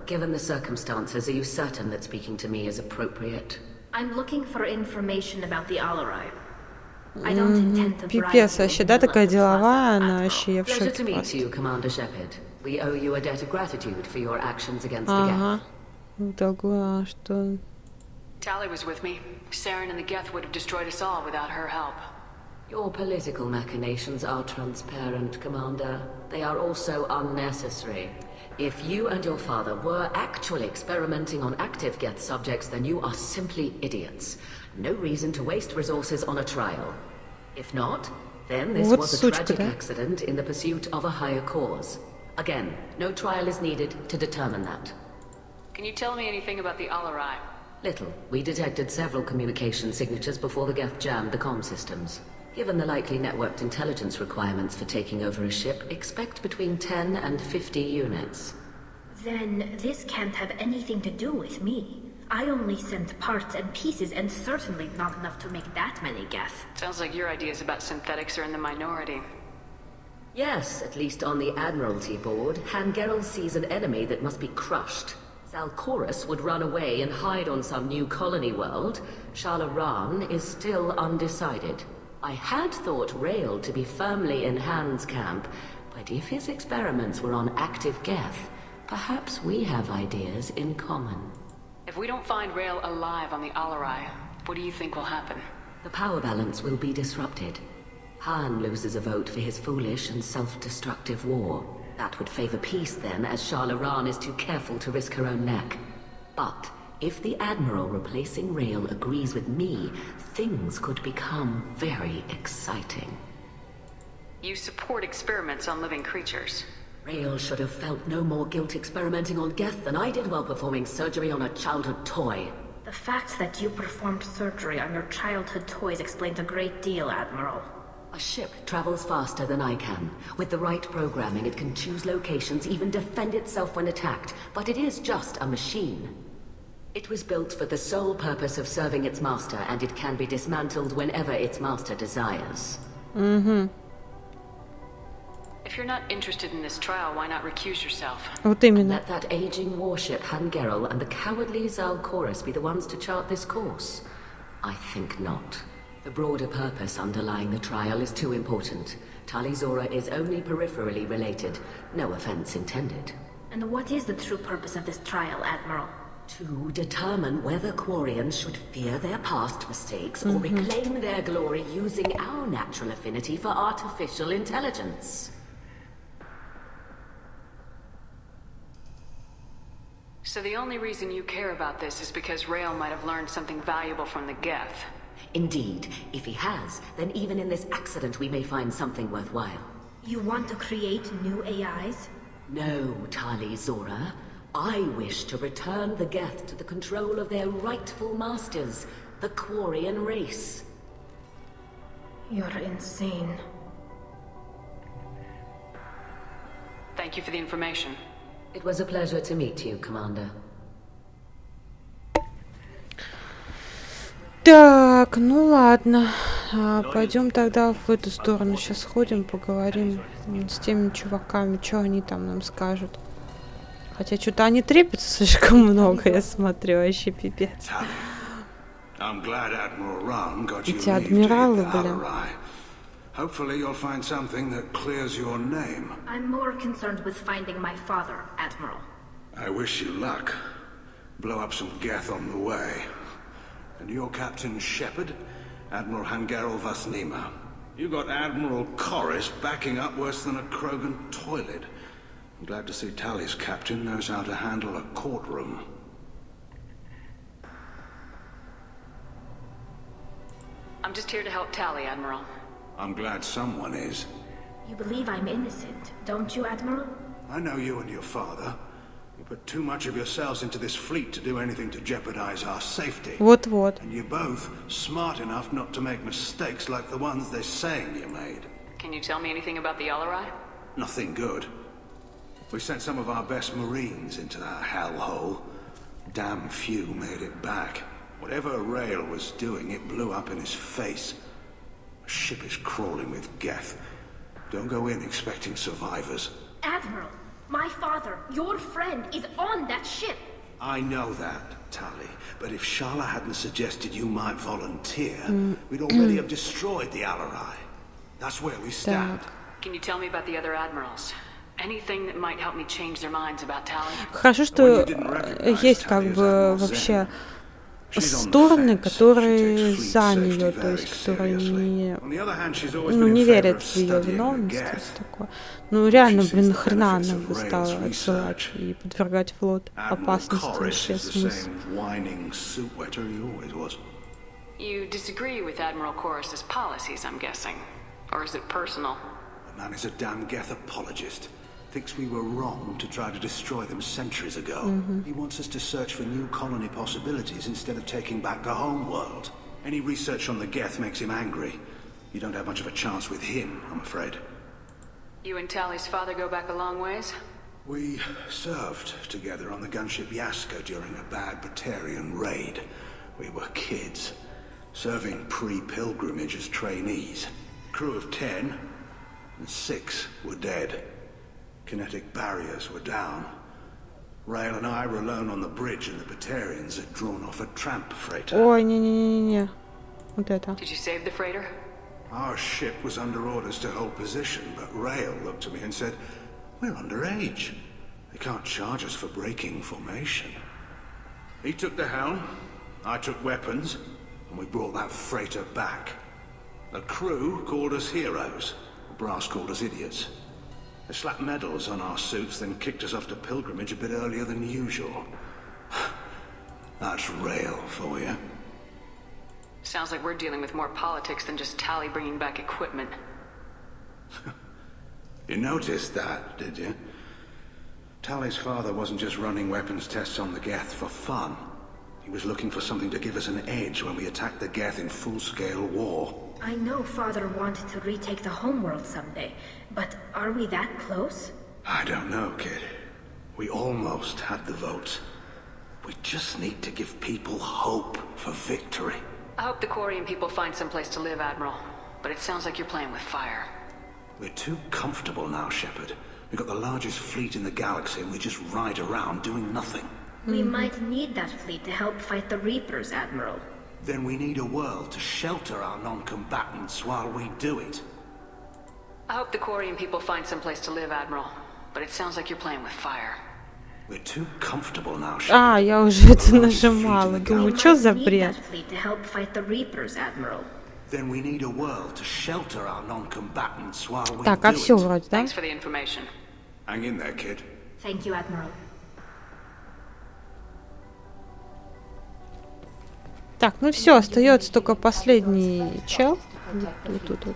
Given the circumstances, are you certain that speaking to me is appropriate? I'm looking for information about the Alarai. I don't intend to bribe Пипец вообще, да, такая деловая, она вообще в шоке просто. We owe you a debt of gratitude for your actions against the Geth. Ага, что... Tali was with me. Saren and the Geth would have destroyed us all without her help. Your political machinations are transparent, Commander. They are also unnecessary. If you and your father were actually experimenting on active Geth subjects, then you are simply idiots. No reason to waste resources on a trial. If not, then this was a tragic accident in the pursuit of a higher cause. Again, no trial is needed to determine that. Can you tell me anything about the Alarai? Little. We detected several communication signatures before the Geth jammed the comm systems. Given the likely networked intelligence requirements for taking over a ship, expect between 10 and 50 units. Then this can't have anything to do with me. I only sent parts and pieces, and certainly not enough to make that many Geth. Sounds like your ideas about synthetics are in the minority. Yes, at least on the Admiralty board, Hangerel sees an enemy that must be crushed. Zalcorus would run away and hide on some new colony world. Shalaran is still undecided. I had thought Rael to be firmly in Han's camp, but if his experiments were on active Geth, perhaps we have ideas in common. If we don't find Rael alive on the Alarai, what do you think will happen? The power balance will be disrupted. Han loses a vote for his foolish and self-destructive war. That would favor peace then, as Shalaran is too careful to risk her own neck. But if the Admiral replacing Rael agrees with me, things could become very exciting. You support experiments on living creatures. Rael should have felt no more guilt experimenting on Geth than I did while performing surgery on a childhood toy. The fact that you performed surgery on your childhood toys explains a great deal, Admiral. A ship travels faster than I can. With the right programming, it can choose locations, even defend itself when attacked. But it is just a machine. It was built for the sole purpose of serving its master, and it can be dismantled whenever its master desires. If you're not interested in this trial, why not recuse yourself? Вот именно. Let that aging warship Hangerel and the cowardly Zalchorus be the ones to chart this course? I think not. The broader purpose underlying the trial is too important. Tali Zora is only peripherally related. No offense intended. And what is the true purpose of this trial, Admiral? To determine whether Quarians should fear their past mistakes or reclaim their glory using our natural affinity for artificial intelligence. So the only reason you care about this is because Rael might have learned something valuable from the Geth. Indeed. If he has, then even in this accident we may find something worthwhile. You want to create new AIs? No, Tali Zora. I wish to return the Geth to the control of their rightful masters, the Quarian race. You're insane. Thank you for the information. It was a pleasure to meet you, Commander. Так, ну ладно. Пойдем тогда в эту сторону. Сейчас сходим, поговорим с теми чуваками, что они там нам скажут. Хотя что-то они трепятся слишком много, я смотрю, вообще пипец. Эти адмиралы, блин. Hopefully you'll find something that clears your name. I'm more concerned with finding my father, Admiral. I wish you luck. Blow up some Geth on the way. And your Captain Shepard, Admiral Hangerel Vasnima. You got Admiral Corris backing up worse than a Krogan toilet. I'm glad to see Tali's captain knows how to handle a courtroom. I'm just here to help Tali, Admiral. I'm glad someone is. You believe I'm innocent, don't you, Admiral? I know you and your father. You put too much of yourselves into this fleet to do anything to jeopardize our safety. Вот-вот. And you're both smart enough not to make mistakes like the ones they're saying you made. Can you tell me anything about the Alarai? Nothing good. We sent some of our best Marines into that hellhole. Damn few made it back. Whatever Rael was doing, it blew up in his face. The ship is crawling with Geth. Don't go in expecting survivors. Admiral, my father, your friend, is on that ship. I know that, Tali. But if Shala hadn't suggested you might volunteer, we'd already have destroyed the Alarai. That's where we stand. Can you tell me about the other admirals? Anything that might help me change their minds about Tali? Хорошо, что есть как бы вообще стороны, которые за нее, то есть которые не верят в ее виновность, то есть такое. Ну реально, блин, нахрена она бы стала отсылать и подвергать флот опасности, вообще смысл. You disagree with Admiral Corris's policies, I'm guessing, or is it personal? The man is a damn Geth apologist. Thinks we were wrong to try to destroy them centuries ago. He wants us to search for new colony possibilities instead of taking back the home world. Any research on the Geth makes him angry. You don't have much of a chance with him, I'm afraid. You and Tali's father go back a long ways? We served together on the gunship Yaska during a bad Batarian raid. We were kids, serving pre-pilgrimage as trainees. Crew of 10, and 6 were dead. Kinetic barriers were down. Rael and I were alone on the bridge, and the Batarians had drawn off a tramp freighter. Ой, не-не-не-не. Вот это. Did you save the freighter? Our ship was under orders to hold position, but Rael looked at me and said, "We're underage. They can't charge us for breaking formation." He took the helm, I took weapons, and we brought that freighter back. The crew called us heroes. The brass called us idiots. They slapped medals on our suits, then kicked us off to pilgrimage a bit earlier than usual. That's Rael for you. Sounds like we're dealing with more politics than just Tali bringing back equipment. You noticed that, did you? Tali's father wasn't just running weapons tests on the Geth for fun. He was looking for something to give us an edge when we attacked the Geth in full-scale war. I know Father wanted to retake the homeworld someday, but are we that close? I don't know, kid. We almost had the votes. We just need to give people hope for victory. I hope the Quarian people find some place to live, Admiral. But it sounds like you're playing with fire. We're too comfortable now, Shepard. We've got the largest fleet in the galaxy and we just ride around doing nothing. We might need that fleet to help fight the Reapers, Admiral. Then we need a world to shelter our non-combatants while we do it. I hope the Quarian people find some place to live, Admiral. But it sounds like you're playing with fire. We're too comfortable now, Shepard. А, я уже это нажимала. Думаю, что за бред? Так, а все вроде, да? Hang in there, kid. Thank you, Admiral. Так, ну все, остается только последний чел. Вот тут вот.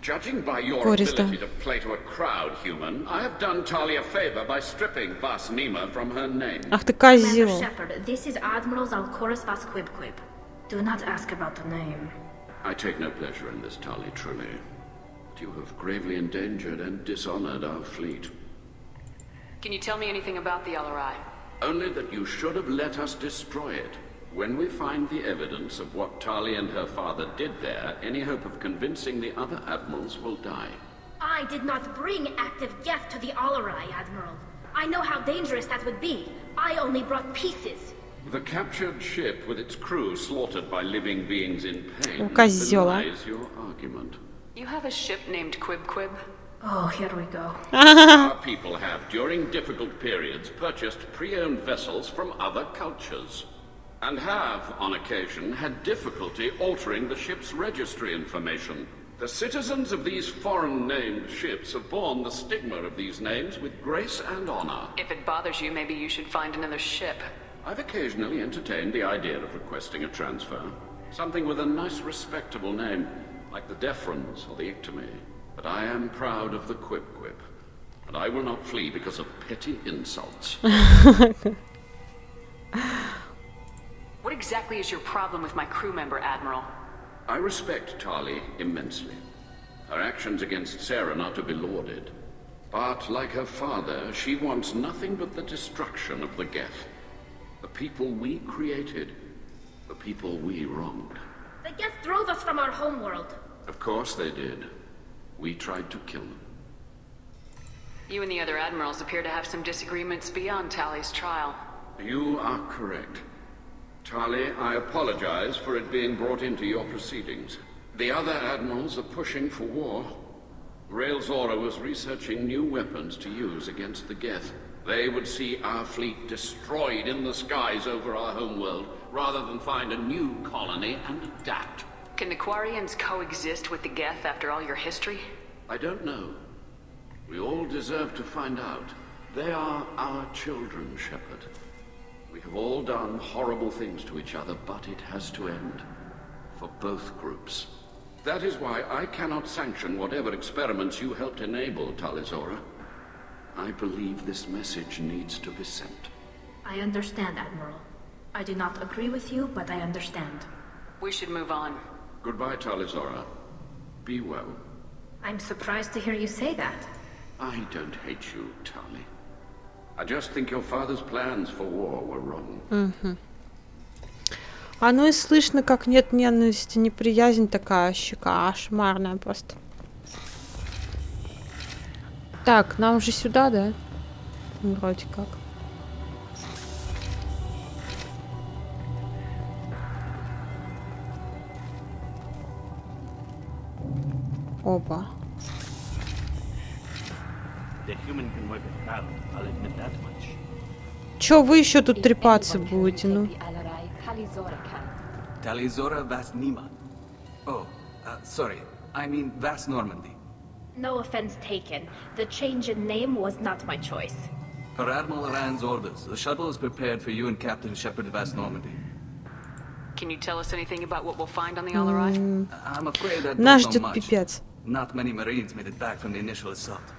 Judging by your ability to play to a crowd, human, I have done Tali a favor by stripping Vasnima from her name. Ах ты козел. Shepard, this is Admiral Zalkoris Vasquibquib. Do not ask about the name. I take no pleasure in this, Tali, truly. But you have gravely endangered and dishonored our fleet. Can you tell me anything about the LRI? Only that you should have let us destroy it. When we find the evidence of what Tali and her father did there, any hope of convincing the other admirals will die. I did not bring active Geth to the Alarai, Admiral. I know how dangerous that would be. I only brought pieces. The captured ship with its crew slaughtered by living beings in pain belies your argument. You have a ship named Quib? Oh, here we go. Our people have, during difficult periods, purchased pre-owned vessels from other cultures. And have, on occasion, had difficulty altering the ship's registry information. The citizens of these foreign-named ships have borne the stigma of these names with grace and honor. If it bothers you, maybe you should find another ship. I've occasionally entertained the idea of requesting a transfer. Something with a nice, respectable name, like the Deferens or the Ictomy. But I am proud of the Quib, and I will not flee because of petty insults. What exactly is your problem with my crew member, Admiral? I respect Tali immensely. Her actions against Sarah are not to be lauded. But, like her father, she wants nothing but the destruction of the Geth. The people we created. The people we wronged. The Geth drove us from our homeworld. Of course they did. We tried to kill them. You and the other admirals appear to have some disagreements beyond Tali's trial. You are correct. Tali, I apologize for it being brought into your proceedings. The other admirals are pushing for war. Rael Zora was researching new weapons to use against the Geth. They would see our fleet destroyed in the skies over our homeworld, rather than find a new colony and adapt. Can the Quarians coexist with the Geth after all your history? I don't know. We all deserve to find out. They are our children, Shepard. We have all done horrible things to each other, but it has to end. For both groups. That is why I cannot sanction whatever experiments you helped enable, Tali Zora. I believe this message needs to be sent. I understand, Admiral. I do not agree with you, but I understand. We should move on. Goodbye, Tali Zora. Be well. I'm surprised to hear you say that. I don't hate you, Tali. I just think your father's plans for war were wrong. Оно и слышно, как нет ненависти, неприязнь такая кошмарная просто. Так, нам же сюда, да? Вроде как. Опа. Чё вы еще тут трепаться будете, ну? Tali Zora Vasnima. Oh, sorry. I mean Vas Normandy. No offense taken. The change in name was not my choice. Per Admiral Rand's orders, the shuttle is prepared for you and Captain Shepard Vas Normandy. Can you tell us anything about what we'll find on the LRI? I'm afraid I Нас don't know ждет much. пипец. Not many Marines made it back from the initial assault.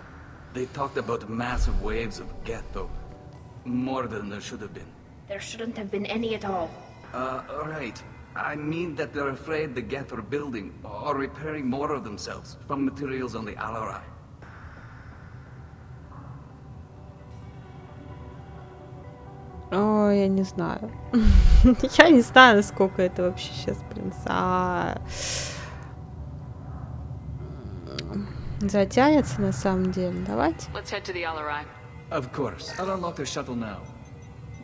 They talked about massive waves of Geth, though. More than there should have been. There shouldn't have been any at all. Right. I mean that they're afraid the Geth are building or repairing more of themselves from materials on the Alarai. Ой, я не знаю. Я не знаю, насколько это вообще сейчас, блин, затянется на самом деле. Давайте. Of course. I'll unlock the shuttle now.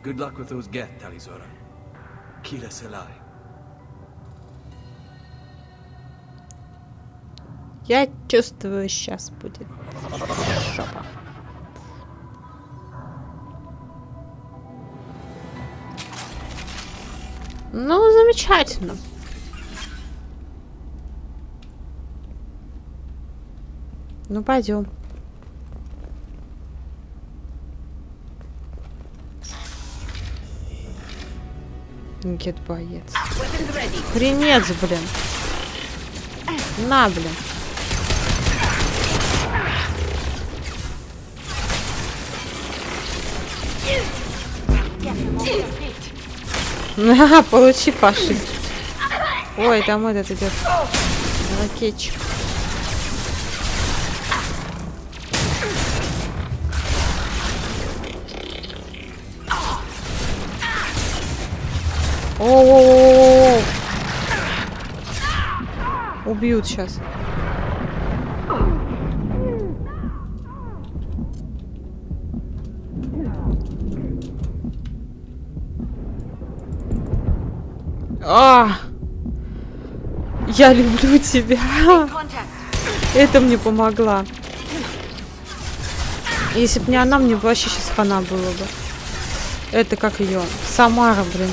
Good luck with those geth, Tali Zora. Kila Selai. Я чувствую, сейчас будет жопа. Ну, замечательно. Ну, пойдем. Нет, боец. Хренец, блин. На, блин. На, получи, фашист. Ой, там этот идет. Ракетчик. О-о-о-о-о! Убьют сейчас. Я люблю тебя. Это мне помогла. Если бы не она, мне бы вообще сейчас хана было бы. Это как ее? Самара, блин.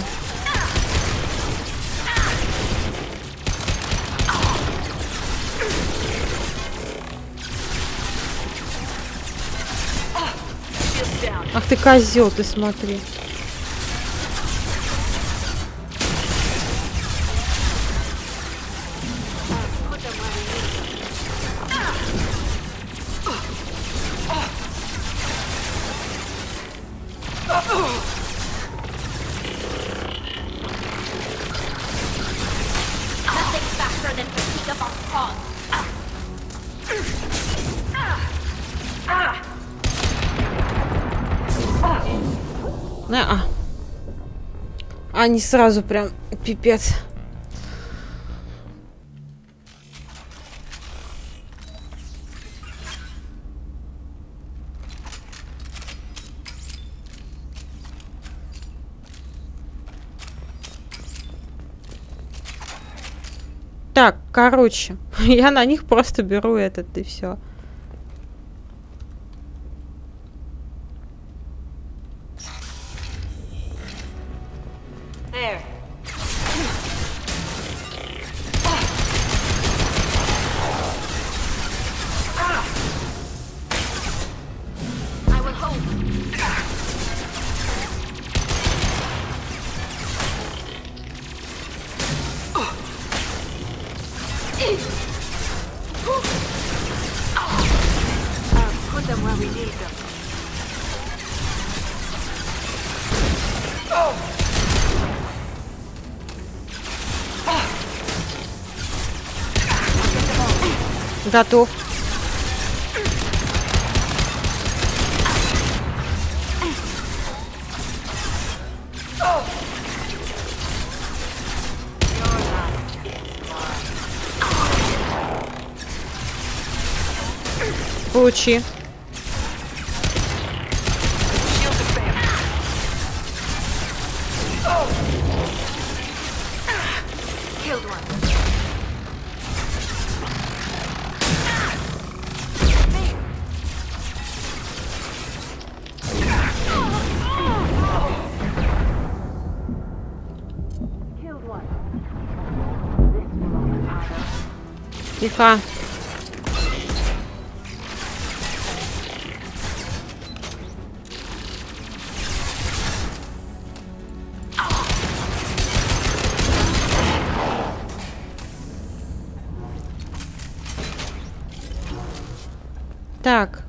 Ах ты козел, ты смотри. Они сразу прям пипец. Так, короче, я на них просто беру этот и все. Готов. Получи. Тихо. Так.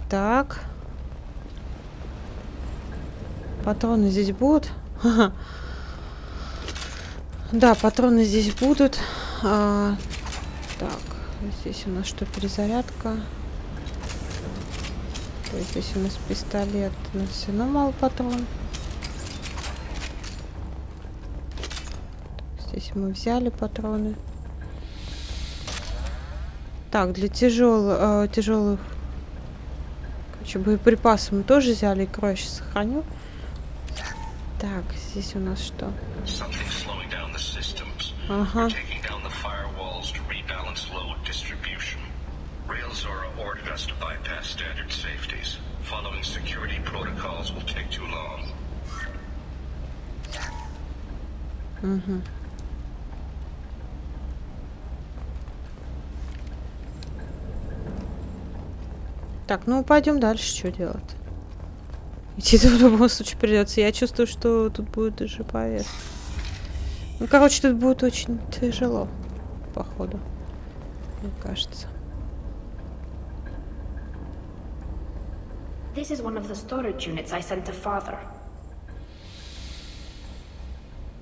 Так. Патроны здесь будут? Ага. Да, патроны здесь будут. Так, здесь у нас что, перезарядка? То есть здесь у нас пистолет, но все равно мало патронов. Здесь мы взяли патроны. Так, для тяжелых боеприпасов мы тоже взяли, икру я сейчас сохраню. Так, здесь у нас что? Ага. Угу. Так, ну пойдем дальше, что делать? Идти-то в любом случае придется. Я чувствую, что тут будет даже повес. Ну, короче, тут будет очень тяжело, походу. Мне кажется. This is one of the storage units I sent to Father.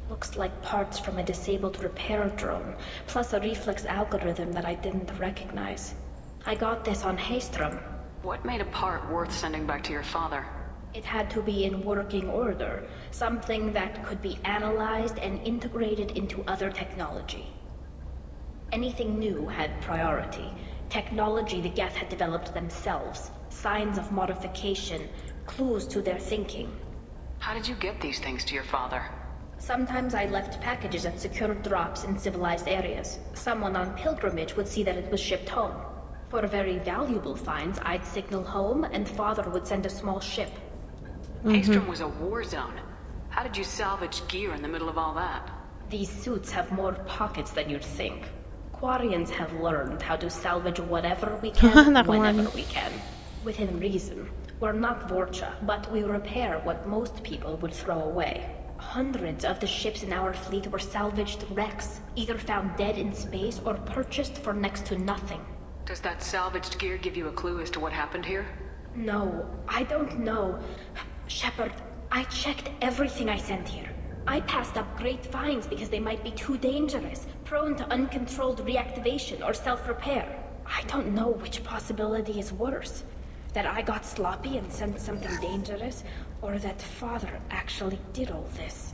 Looks like parts from a disabled repair drone, plus a reflex algorithm that I didn't recognize. I got this on Haystrom. What made a part worth sending back to your father? It had to be in working order, something that could be analyzed and integrated into other technology. Anything new had priority. Technology the Geth had developed themselves, signs of modification, clues to their thinking. How did you get these things to your father? Sometimes I left packages at secured drops in civilized areas. Someone on pilgrimage would see that it was shipped home. For very valuable finds, I'd signal home and Father would send a small ship. Haystrom was a war zone. How did you salvage gear in the middle of all that? These suits have more pockets than you'd think. Quarians have learned how to salvage whatever we can, whenever we can. Within reason. We're not Vorcha, but we repair what most people would throw away. Hundreds of the ships in our fleet were salvaged wrecks, either found dead in space or purchased for next to nothing. Does that salvaged gear give you a clue as to what happened here? No, I don't know. Shepard, I checked everything I sent here. I passed up great finds because they might be too dangerous, prone to uncontrolled reactivation or self-repair. I don't know which possibility is worse. That I got sloppy and sent something dangerous, or that Father actually did all this.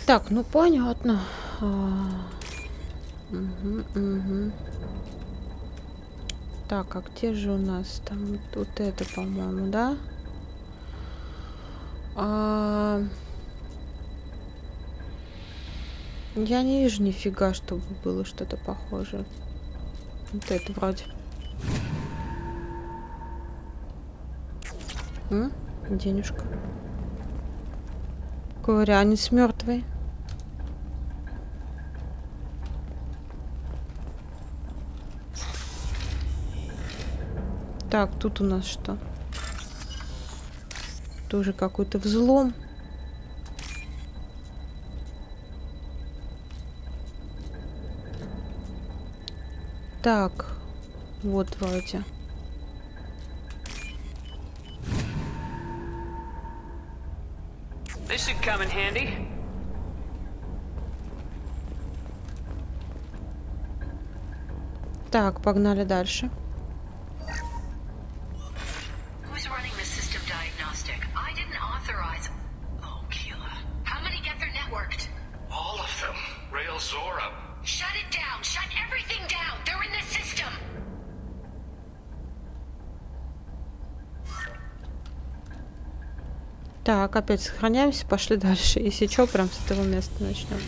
Так, ну понятно. Так, а где же у нас там вот это, по-моему, да? Я не вижу нифига, чтобы было что-то похожее. Вот это вроде. Денежка. Ковырянец мертвый. Так, тут у нас что? Тоже какой-то взлом. Так, вот вроде. This should come in handy. Так, погнали дальше. Who's running the system diagnostic? I didn't authorize. Oh, Keela. How many get their networked? All of them. Rail Zora. Shut it down. Shut everything down. They're in the system. Так, опять сохраняемся, пошли дальше. Если что, прям с этого места начнем.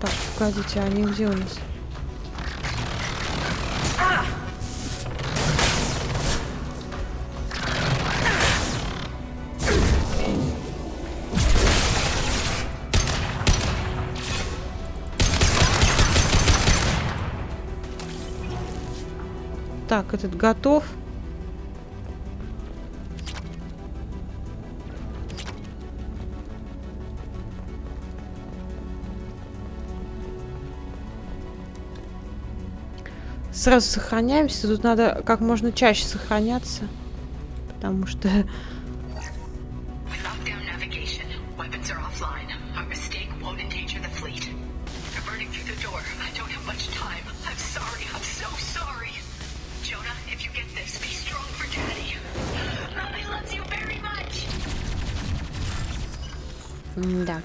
Так, погодите, они где у нас? Так, этот готов. Сразу сохраняемся. Тут надо как можно чаще сохраняться. Потому что... burning through the door. I don't have much time. I'm sorry. I'm so sorry. Jonah, if you get this, be strong for Daddy. Mommy loves you very much. Да.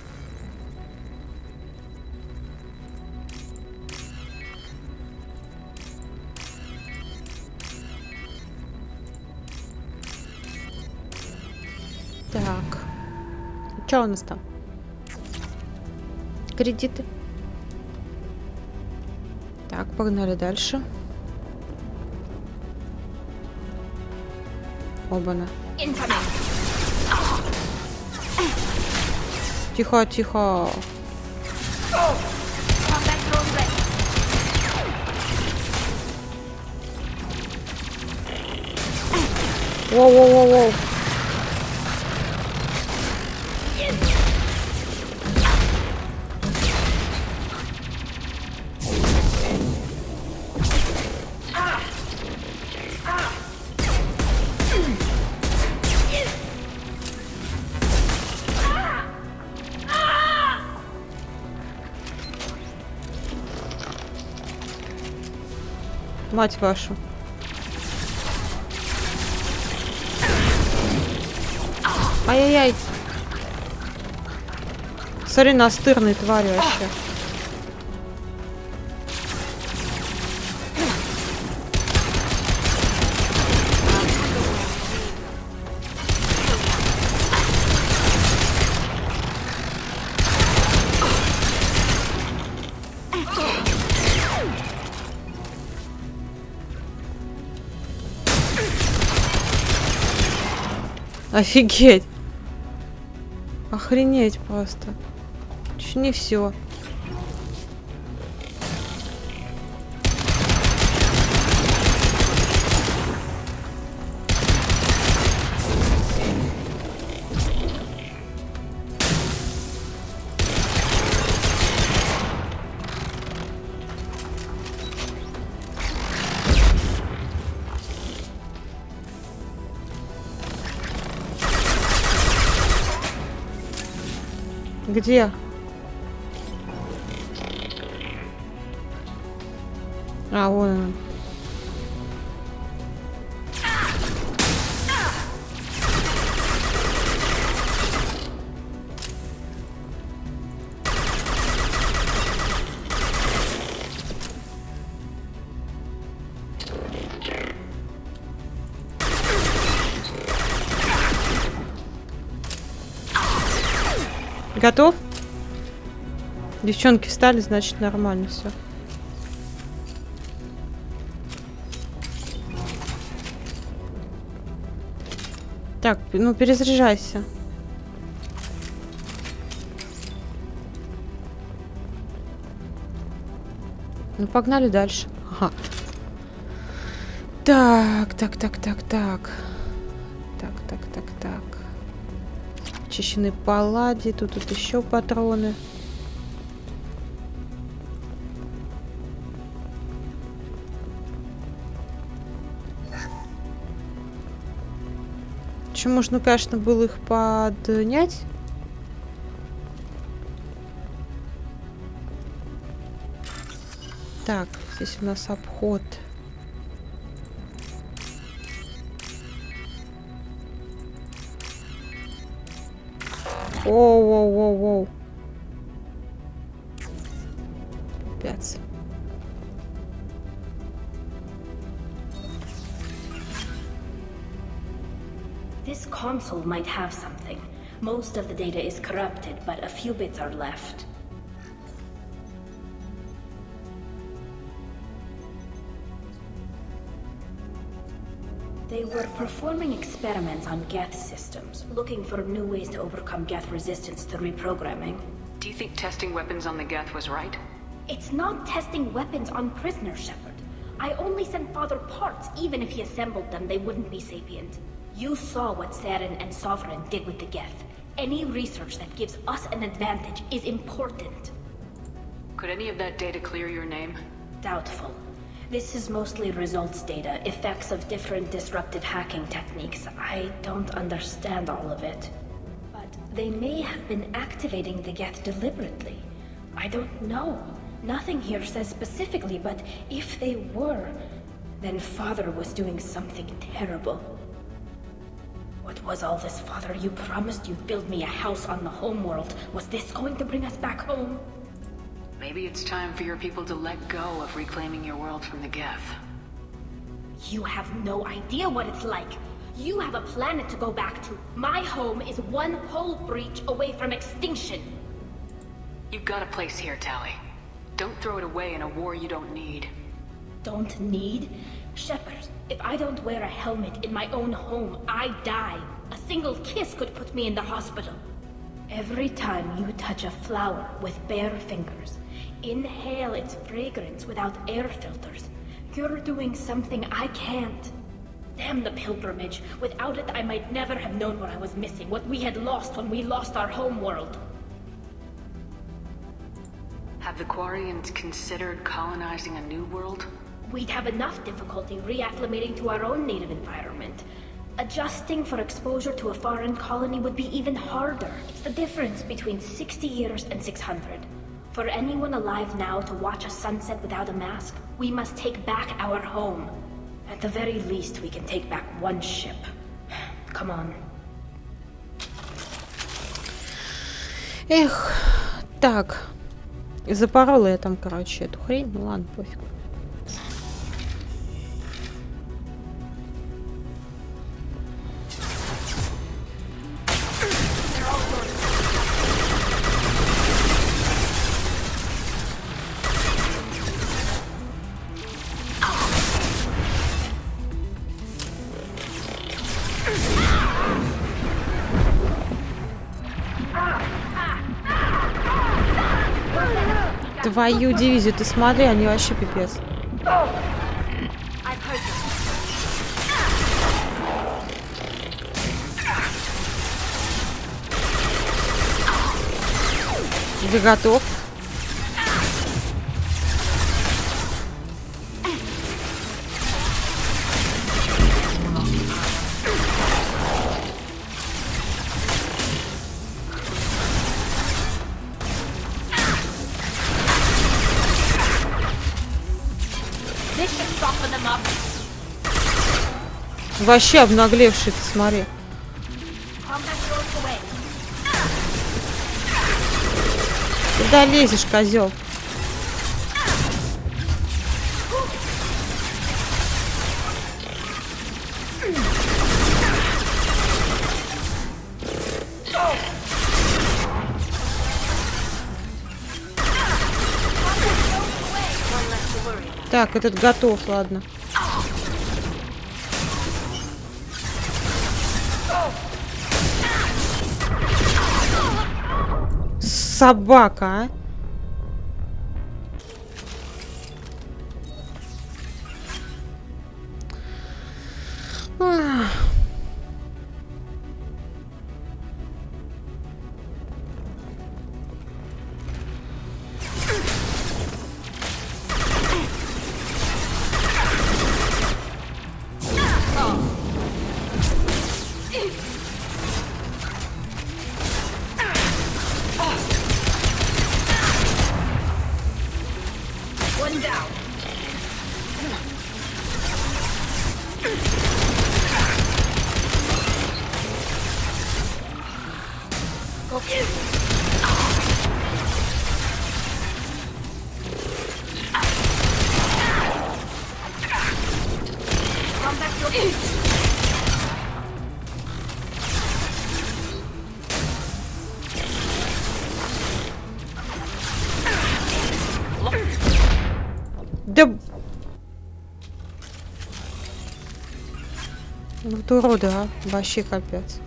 Так. Что у нас там? Кредиты. Так, погнали дальше. Оба-на. Тихо, тихо. Воу-воу-воу-воу. Мать вашу. Ай-яй-яй. Смотри, настырные твари вообще. Офигеть. Охренеть просто. Еще не все. Где? А, вон он. Готов? Девчонки встали, значит нормально все. Так, ну перезаряжайся. Ну погнали дальше. Ага. Так. Очищенные паллади. Тут еще патроны. Еще можно, конечно, было их поднять. Так, здесь у нас обход. Воу. Пять. This console might have something. Most of the data is corrupted, but a few bits are left. They were performing experiments on Geth systems, looking for new ways to overcome Geth resistance to reprogramming. Do you think testing weapons on the Geth was right? It's not testing weapons on prisoners, Shepard. I only sent Father parts. Even if he assembled them, they wouldn't be sapient. You saw what Saren and Sovereign did with the Geth. Any research that gives us an advantage is important. Could any of that data clear your name? Doubtful. This is mostly results data, effects of different disruptive hacking techniques. I don't understand all of it. But they may have been activating the Geth deliberately. I don't know. Nothing here says specifically, but if they were, then Father was doing something terrible. What was all this, Father? You promised you'd build me a house on the homeworld. Was this going to bring us back home? Maybe it's time for your people to let go of reclaiming your world from the Geth. You have no idea what it's like. You have a planet to go back to. My home is one hull breach away from extinction. You've got a place here, Tali. Don't throw it away in a war you don't need. Don't need? Shepard, if I don't wear a helmet in my own home, I die. A single kiss could put me in the hospital. Every time you touch a flower with bare fingers, inhale its fragrance without air filters, you're doing something I can't. Damn the pilgrimage. Without it, I might never have known what I was missing, what we had lost when we lost our homeworld. Have the Quarians considered colonizing a new world? We'd have enough difficulty reacclimating to our own native environment. Adjusting for exposure to a foreign colony would be even harder. It's the difference between 60 years and 600. For anyone alive now to watch a sunset without a mask, we must take back our home. At the very least, we can take back one ship. Come on. Эх, так. Запорола я там, короче, эту хрень. Ну ладно, пофиг. Твою дивизию, ты смотри, они вообще пипец. Ты готов? Вообще обнаглевший, ты смотри. Куда лезешь, козел? Так, этот готов, ладно. Собака, а? Да... Вот уроды, а? Вообще капец.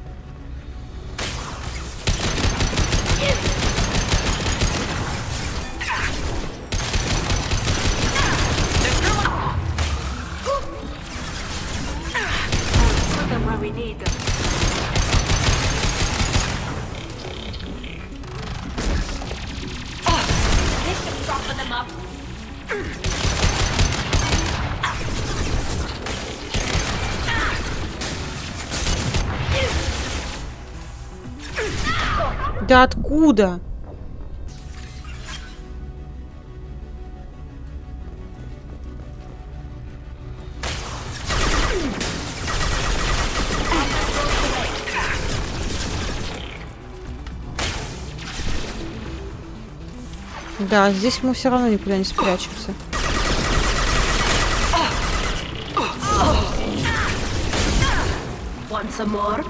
Да откуда? Да, здесь мы все равно никуда не спрячемся. Want some more?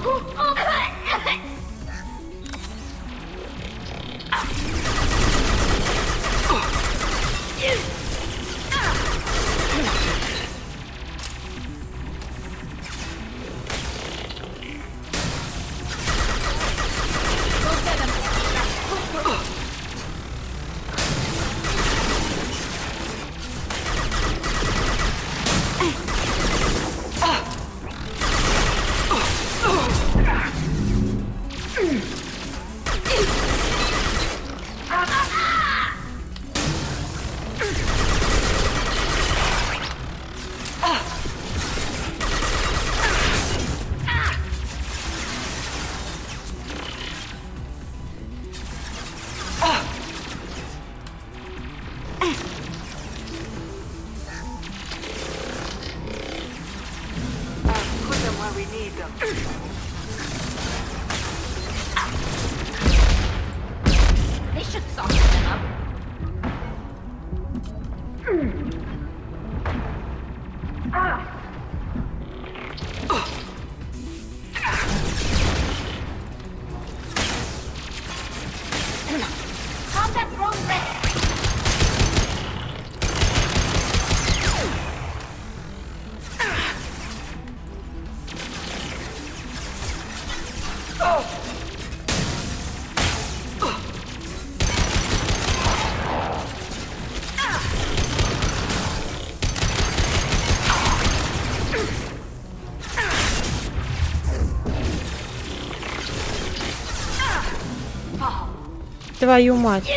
Твою мать.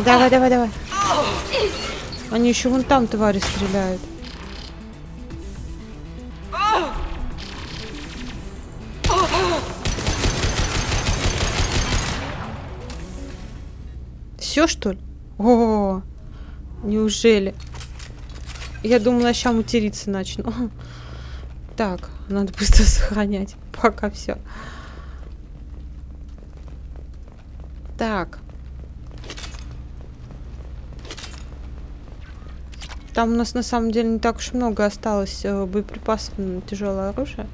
Давай, давай, давай. Они еще вон там твари стреляют. Все, что ли? О, неужели? Я думала, сейчас материться начну. Так, надо быстро сохранять. Пока все. Так. Там у нас на самом деле не так уж много осталось боеприпасов на тяжелое оружие.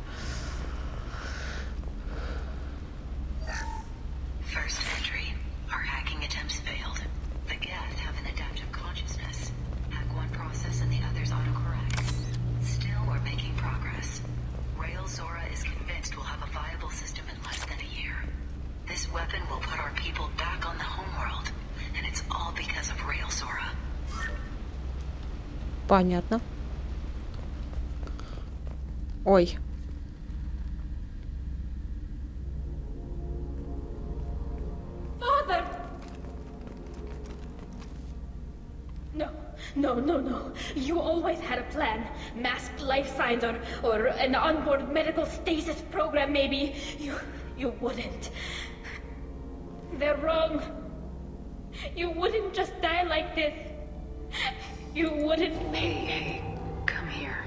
Понятно. Ой. Father! No. You always had a plan. Masked life signs or an onboard medical stasis program maybe. You wouldn't. They're wrong. You wouldn't just die like this. You wouldn't. Hey, come here.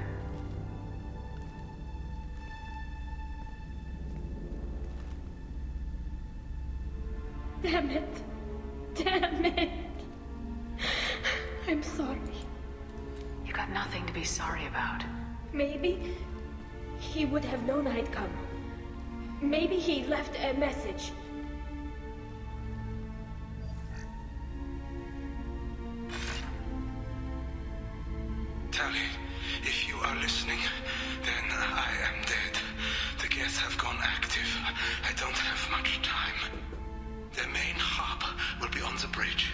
Damn it. I'm sorry. You got nothing to be sorry about. Maybe he would have known I'd come. Maybe he left a message. Tali, if you are listening, then I am dead. The Geth have gone active. I don't have much time. Their main hub will be on the bridge.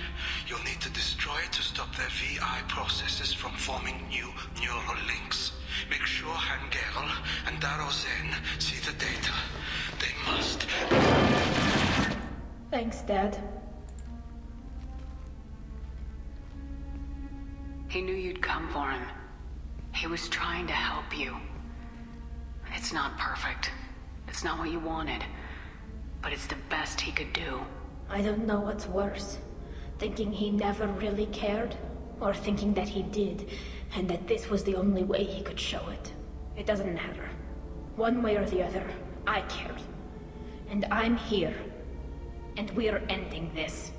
You'll need to destroy it to stop their VI processes from forming new neural links. Make sure Hangerl and Darozen see the data. They must. Thanks, Dad. He knew you'd come for him. He was trying to help you. It's not perfect. It's not what you wanted. But it's the best he could do. I don't know what's worse. Thinking he never really cared, or thinking that he did, and that this was the only way he could show it. It doesn't matter. One way or the other, I cared. And I'm here. And we're ending this.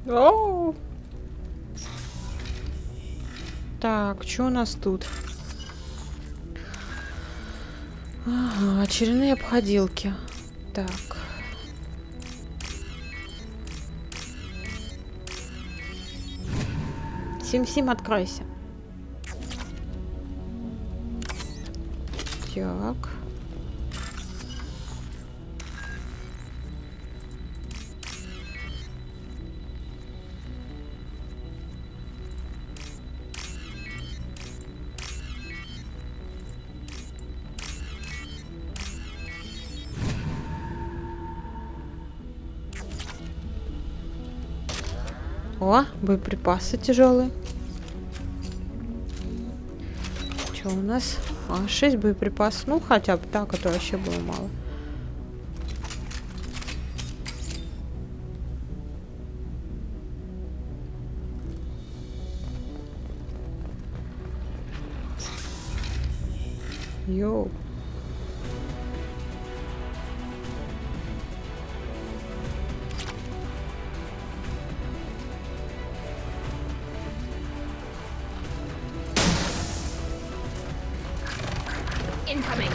О! Так, что у нас тут? Ага, очередные обходилки. Так. Сим-Сим, откройся. Так. О, боеприпасы тяжелые. Что у нас? 6 боеприпасов. Ну, хотя бы так, это вообще было мало. Йоу. Incoming.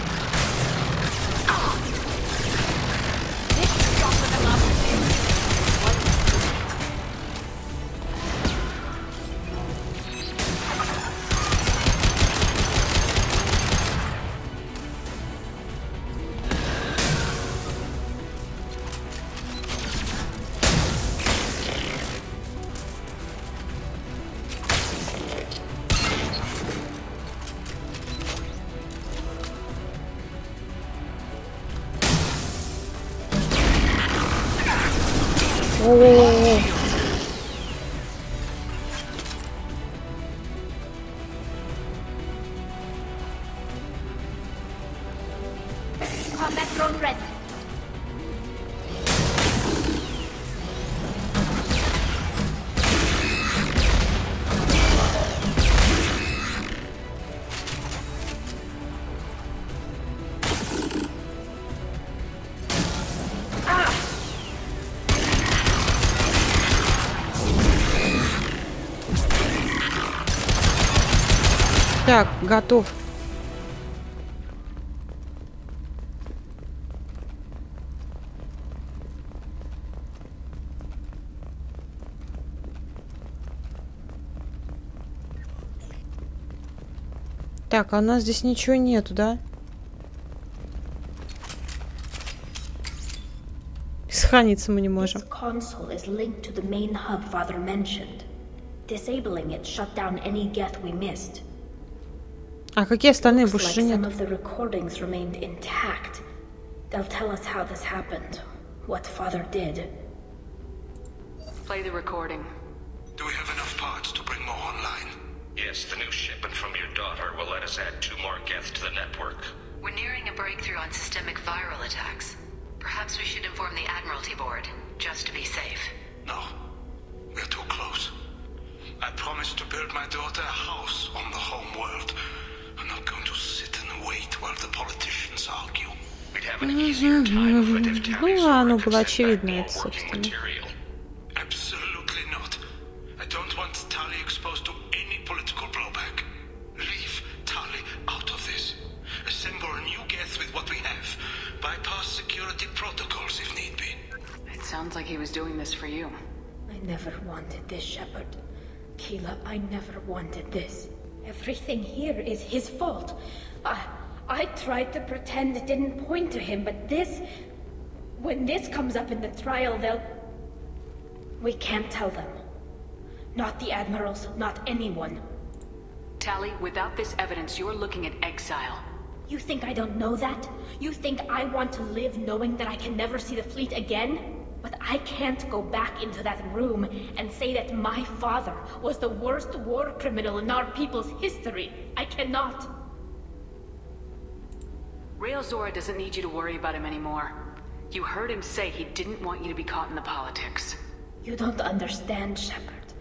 Combat drone ready. Так, готов. Так, а у нас здесь ничего нету, да? Сохраниться мы не можем. А какие остальные больше нет? Play the recording. Do we have enough parts to bring more online? Yes, the new shipment from your daughter will let us add 2 more geths to the network. We're nearing a breakthrough on systemic viral attacks. Perhaps we should inform the Admiralty Board, just to be safe. No, we're too close. I promised to build my daughter a house on the home world. I'm not going to sit and wait while the politicians argue. We'd have an easier time of it if Tali оно было очевидно, это, собственно. Absolutely not. I don't want Tali exposed to any political blowback. Leave Tali out of this. Assemble a new geth with what we have. Bypass security protocols if need be. It sounds like he was doing this for you. I never wanted this, Shepard. Keela, I never wanted this. Everything here is his fault. I tried to pretend it didn't point to him, but this... When this comes up in the trial, they'll... We can't tell them. Not the admirals, not anyone. Tali, without this evidence, you're looking at exile. You think I don't know that? You think I want to live knowing that I can never see the fleet again? But I can't go back into that room and say that my father was the worst war criminal in our people's history. I cannot. Rail Zora doesn't need you to worry about him anymore. You heard him say he didn't want you to be caught in the politics. You don't understand, Shepard.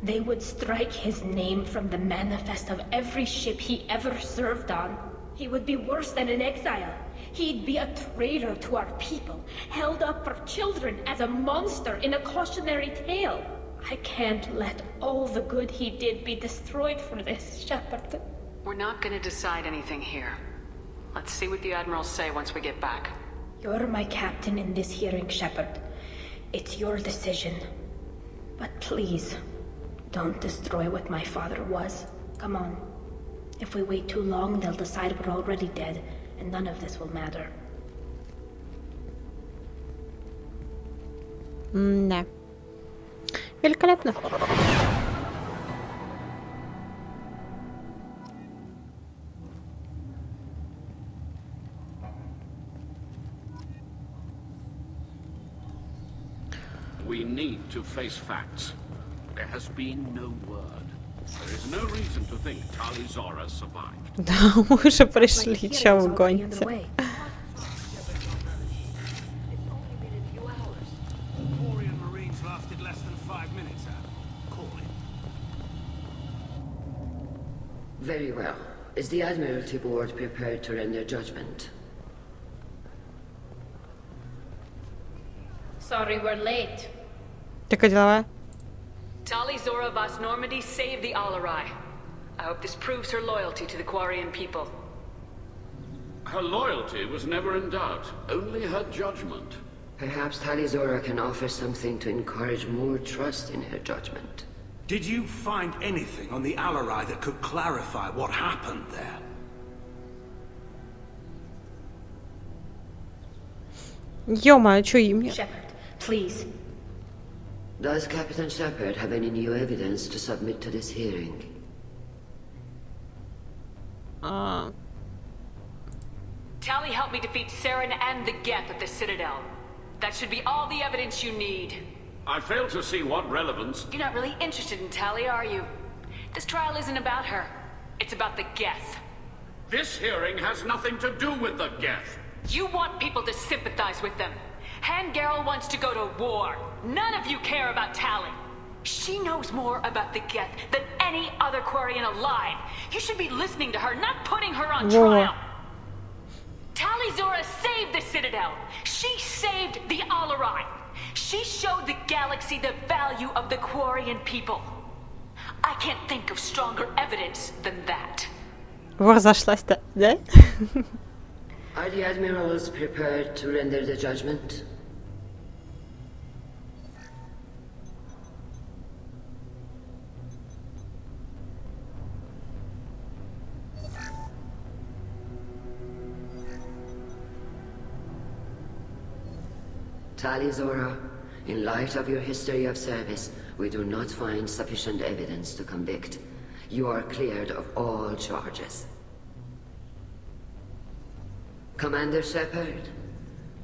They would strike his name from the manifest of every ship he ever served on. He would be worse than an exile. He'd be a traitor to our people, held up for children as a monster in a cautionary tale. I can't let all the good he did be destroyed for this, Shepard. We're not gonna decide anything here. Let's see what the admirals say once we get back. You're my captain in this hearing, Shepard. It's your decision. But please, don't destroy what my father was. Come on. If we wait too long, they'll decide we're already dead, and none of this will matter. Да. Великолепно. We need to face facts. There has been no word. There is no reason to think Tali Zora survived. Да, мы уже пришли, чего вы гоните? Very well. Is the Admiralty Board prepared to render judgment? Sorry we're late. Такая деловая. Tali Zora Vas Normandy saved the Alarai. I hope this proves her loyalty to the Quarian people. Her loyalty was never in doubt, only her judgment. Perhaps Tali Zora can offer something to encourage more trust in her judgment. Did you find anything on the Alarai that could clarify what happened there? Ё-моё, чё им? Shepard, please. Does Captain Shepard have any new evidence to submit to this hearing? Tali helped me defeat Saren and the Geth at the Citadel. That should be all the evidence you need. I fail to see what relevance... You're not really interested in Tali, are you? This trial isn't about her. It's about the Geth. This hearing has nothing to do with the Geth. You want people to sympathize with them. Han Garel wants to go to war. None of you care about Tali. She knows more about the Geth than any other Quarian alive. You should be listening to her, not putting her on trial. Tali Zora saved the Citadel. She saved the Alarai. She showed the galaxy the value of the Quarian people. I can't think of stronger evidence than that. Разошлась-то, да? Are the admirals prepared to render the judgment? Tali Zora, in light of your history of service, we do not find sufficient evidence to convict. You are cleared of all charges. Commander Shepard,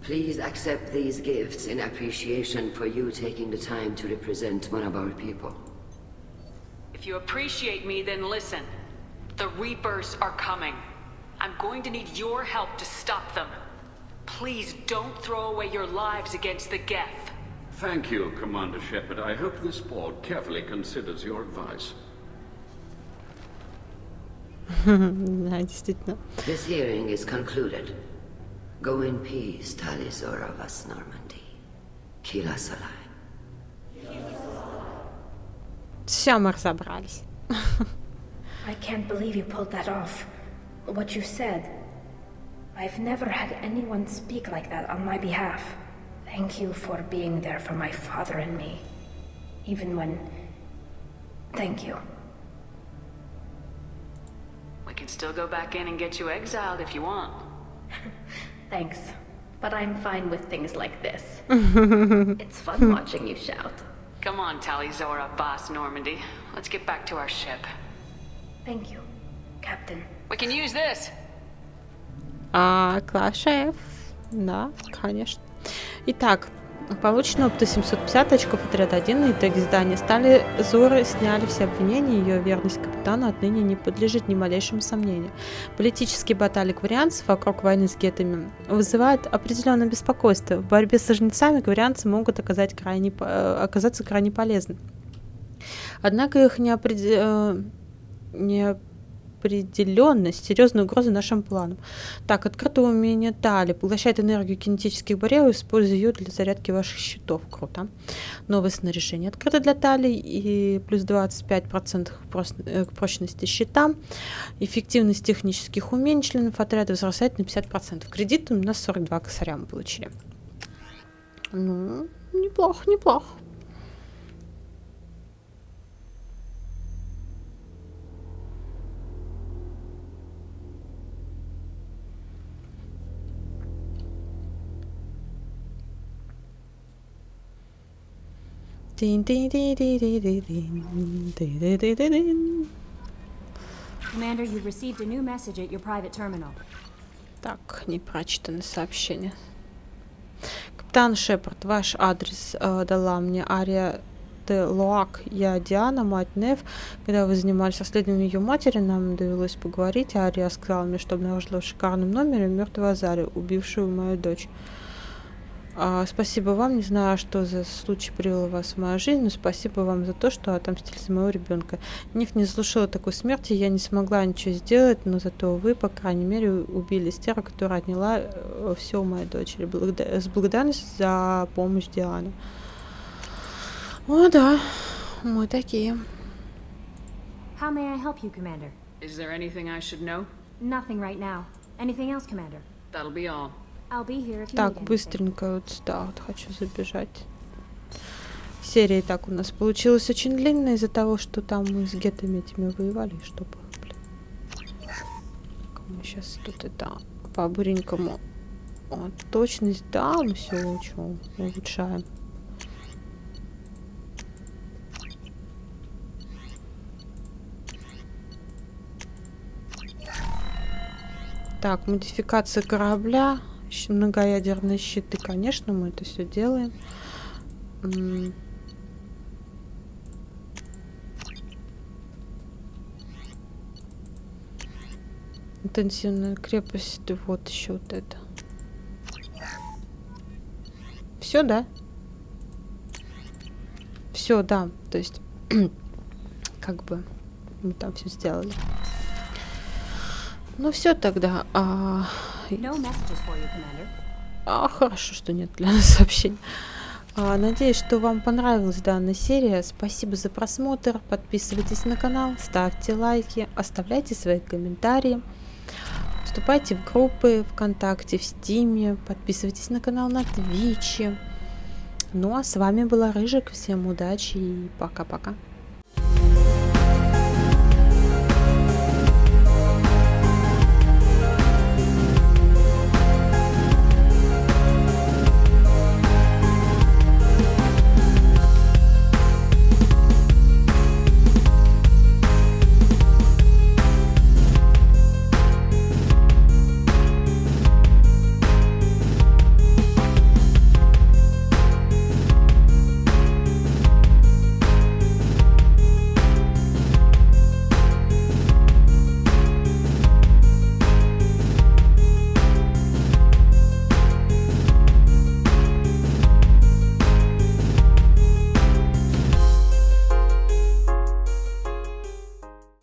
please accept these gifts in appreciation for you taking the time to represent one of our people. If you appreciate me, then listen. The Reapers are coming. I'm going to need your help to stop them. Please don't throw away your lives against the Geth. Thank you, Commander Shepard. I hope this board carefully considers your advice. Да, действительно. This hearing is concluded. Go in peace, Tali Zora Vas Normandy. Kila Salai. Все, мы разобрались. I can't believe you pulled that off. What you said. I've never had anyone speak like that on my behalf. Thank you for being there for my father and me. Even when... Thank you. We can still go back in and get you exiled if you want. Thanks. But I'm fine with things like this. It's fun watching you shout. Come on, Tali Zora Vas Normandy. Let's get back to our ship. Thank you, Captain. We can use this. Класс F. Да, конечно. Итак, получено опыта 750 очков, отряд 1, итог задания. Тали Зоры сняли все обвинения, ее верность капитану отныне не подлежит ни малейшему сомнению. Политические баталии кварианцев вокруг войны с гетами вызывают определенное беспокойство. В борьбе с жнецами кварианцы могут оказаться крайне полезны. Однако их определенно серьезную угрозу нашим планам. Так, открытое умение Тали. Поглощает энергию кинетических барьеров, используя ее для зарядки ваших щитов. Круто. Новое снаряжение открыто для Тали и плюс 25% к прочности щита. Эффективность технических умений членов отряда возрастает на 50%. Кредит у нас 42 косаря мы получили. Ну, неплохо, неплохо. Commander, you've received a new message at your private terminal. Так, не прочитано сообщение. Капитан Шепард, ваш адрес дала мне Ария де Лоак. Я Диана, мать Нев. Когда вы занимались расследованием ее матери, нам довелось поговорить. Ария сказала мне, что обнаружила в шикарном номере мертвую Азарию, убившую мою дочь. Спасибо вам. Не знаю, что за случай привел вас в мою жизнь, но спасибо вам за то, что отомстили за моего ребенка. Ниф не заслужила такой смерти, я не смогла ничего сделать, но зато вы, по крайней мере, убили стерву, которая отняла все у моей дочери. С благодарностью за помощь, Диана. О, да, мы такие. How may I help you, Commander? Is there anything I should know? Nothing right now. Anything else, Commander? That'll be all. Так, быстренько вот сюда вот хочу забежать. Серия так у нас получилась очень длинная из-за того, что там мы с гетами этими воевали, чтобы, блин. Мы сейчас тут это по-буренькому. Вот, точность, да, мы все улучшаем. Так, модификация корабля. Многоядерные щиты, конечно, мы это все делаем. Интенсивная крепость, вот еще вот это. Все, да? Все, да. То есть, как бы мы там все сделали. Ну все тогда. Хорошо, что нет для нас сообщений. Надеюсь, что вам понравилась данная серия. Спасибо за просмотр. Подписывайтесь на канал, ставьте лайки, оставляйте свои комментарии. Вступайте в группы ВКонтакте, в Стиме. Подписывайтесь на канал на Твиче. Ну а с вами была Рыжик. Всем удачи и пока-пока.